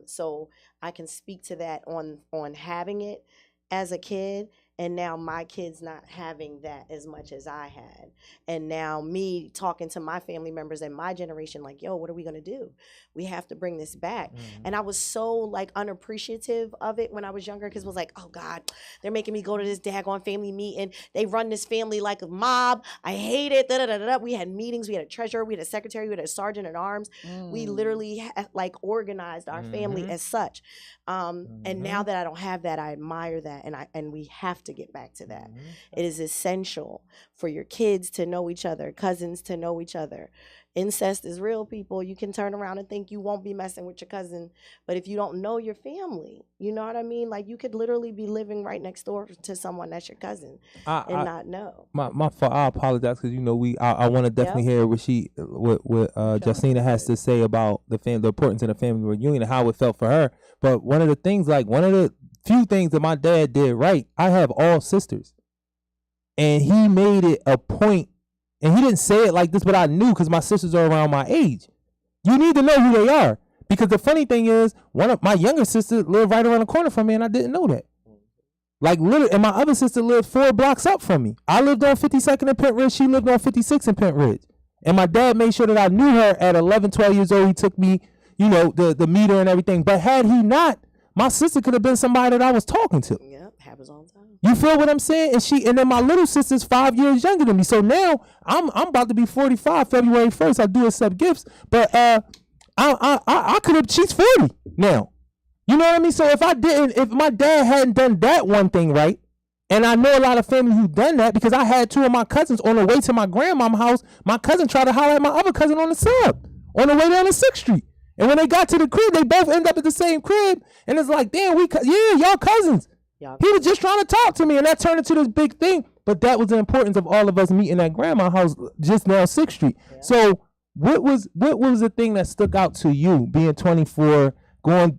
So I can speak to that on having it as a kid, and now my kids not having that as much as I had. And now me talking to my family members and my generation, like, yo, what are we gonna do? We have to bring this back. And I was so like unappreciative of it when I was younger, because it was like, oh God, they're making me go to this daggone family meeting. They run this family like a mob. I hate it. Da-da-da-da-da. We had meetings, we had a treasurer, we had a secretary, we had a sergeant at arms. We literally like organized our family as such. And now that I don't have that, I admire that, and we have to get back to that. It is essential for your kids to know each other, cousins to know each other. Incest is real, people. You can turn around and think you won't be messing with your cousin, but if you don't know your family, you know what I mean? Like, you could literally be living right next door to someone that's your cousin and not know. My fault. I apologize, because I want to definitely hear what Justina has to say about the importance of the family reunion and how it felt for her. But one of the few things that my dad did right, I have all sisters, and he made it a point. And he didn't say it like this, but I knew, because my sisters are around my age. You need to know who they are. Because the funny thing is, one of my younger sisters lived right around the corner from me, and I didn't know that. Like, literally, and my other sister lived 4 blocks up from me. I lived on 52nd and Pent Ridge. She lived on 56th and Pent Ridge. And my dad made sure that I knew her at 11, 12 years old. He took me, the meter and everything. But had he not, my sister could have been somebody that I was talking to. Yep, happens all the time. You feel what I'm saying? And then my little sister's 5 years younger than me. So now I'm about to be 45 February 1st. I do accept gifts, but I could have. She's 40 now. You know what I mean? So if my dad hadn't done that one thing right, and I know a lot of family who done that, because I had 2 of my cousins on the way to my grandmama's house. My cousin tried to holler at my other cousin on the sub on the way down to 6th Street. And when they got to the crib, they both end up at the same crib. And it's like, damn, y'all cousins. Yep. He was just trying to talk to me, and that turned into this big thing. But that was the importance of all of us meeting at grandma's house just now, 6th Street. Yeah. So what was the thing that stuck out to you, being 24,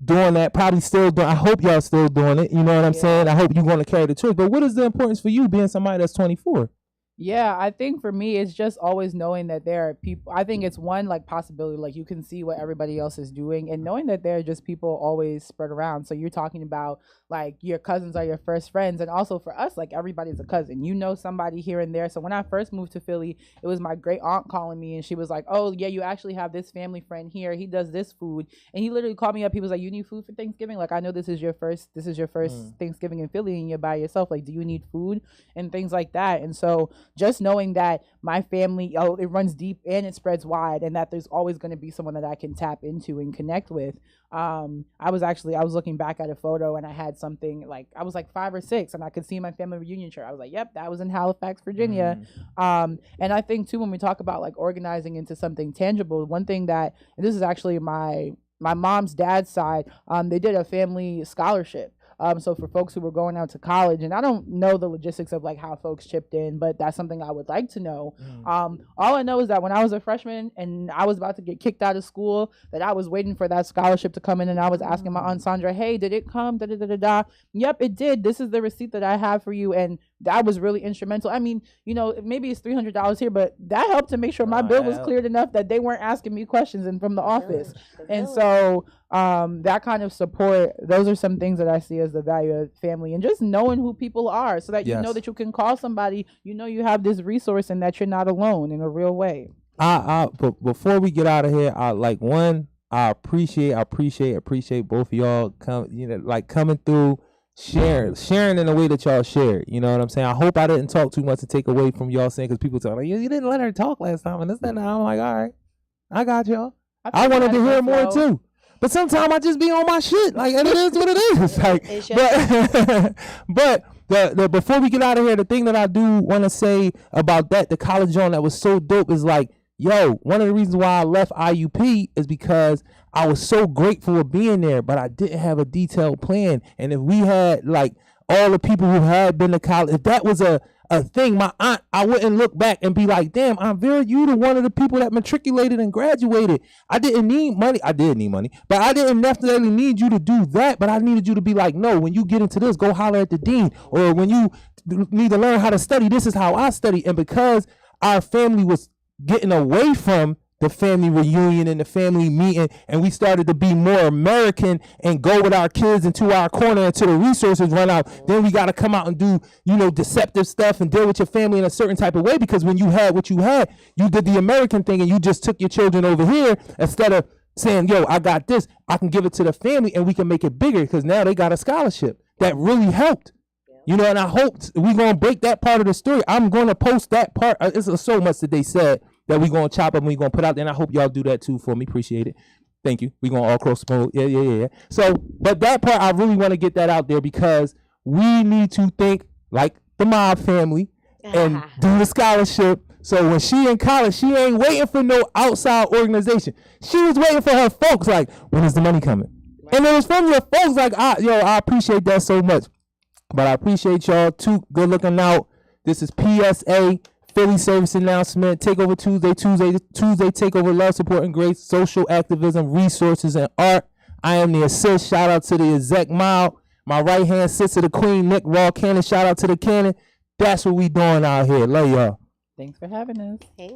doing that, probably still doing? I hope y'all still doing it. You know what I'm saying? I hope you're going to carry the torch. But what is the importance for you being somebody that's 24? Yeah, I think for me, it's just always knowing that there are people. I think it's one like possibility, like you can see what everybody else is doing, and knowing that there are just people always spread around. So you're talking about like your cousins are your first friends, and also for us, like everybody's a cousin. You know somebody here and there. So when I first moved to Philly, it was my great aunt calling me, and she was like, "Oh yeah, you actually have this family friend here. He does this food," and he literally called me up. He was like, "You need food for Thanksgiving? Like I know this is your first Thanksgiving in Philly, and you're by yourself. Like, do you need food and things like that?" And so just knowing that my family, it runs deep and it spreads wide, and that there's always going to be someone that I can tap into and connect with. I was looking back at a photo, and I had something like, I was like 5 or 6, and I could see my family reunion shirt. I was like, yep, that was in Halifax, Virginia. And I think too, when we talk about like organizing into something tangible, one thing that, and this is actually my mom's dad's side, they did a family scholarship. So for folks who were going out to college, and I don't know the logistics of like how folks chipped in, but that's something I would like to know. All I know is that when I was a freshman and I was about to get kicked out of school, that I was waiting for that scholarship to come in, and I was asking my Aunt Sandra, hey, did it come? Yep, it did. This is the receipt that I have for you. And that was really instrumental. I mean, you know, maybe it's $300 here, but that helped to make sure my bill was cleared enough that they weren't asking me questions and from the office. And so that kind of support, those are some things that I see as the value of family, and just knowing who people are, so that you know that you can call somebody, you know, you have this resource, and that you're not alone in a real way. But before we get out of here, I appreciate both of y'all coming through, sharing in the way that y'all shared. You know what I'm saying? I hope I didn't talk too much to take away from y'all saying, because people talk like, you didn't let her talk last time, and this that. I'm like, all right, I got y'all. I wanted to hear more too. But sometimes I just be on my shit, like, and it is what it is. Like, but before we get out of here, the thing that I do want to say about the college joint that was so dope is like, yo, one of the reasons why I left IUP is because I was so grateful of being there, but I didn't have a detailed plan. And if we had like all the people who had been to college, if that was a thing, my aunt, I wouldn't look back and be like, damn, Aunt Vera, you the one of the people that matriculated and graduated. I didn't need money. I did need money, but I didn't necessarily need you to do that. But I needed you to be like, no, when you get into this, go holler at the dean. Or when you need to learn how to study, this is how I study. And because our family was getting away from the family reunion and the family meeting, and we started to be more American and go with our kids into our corner until the resources run out, then we got to come out and do, you know, deceptive stuff and deal with your family in a certain type of way, because when you had what you had, you did the American thing and you just took your children over here instead of saying, yo, I got this, I can give it to the family and we can make it bigger, because now they got a scholarship that really helped. You know, and I hope we're going to break that part of the story. I'm going to post that part. It's so much that they said that we're going to chop up and we're going to put out there. And I hope y'all do that too for me. Appreciate it. Thank you. We're going to all cross the road. Yeah. So, but that part, I really want to get that out there, because we need to think like the mob family and do the scholarship. So when she in college, she ain't waiting for no outside organization. She was waiting for her folks, like, when is the money coming? Right. And it was from your folks, like, I appreciate that so much. But I appreciate y'all too. Good looking out. This is PSA Philly Service Announcement. Takeover Tuesday, Takeover Love, Support, and Grace, Social Activism, Resources, and Art. I am the assist. Shout out to the exec Mile. My right hand sister, the Queen, Nick Raw Cannon. Shout out to the Cannon. That's what we doing out here. Love y'all. Thanks for having us.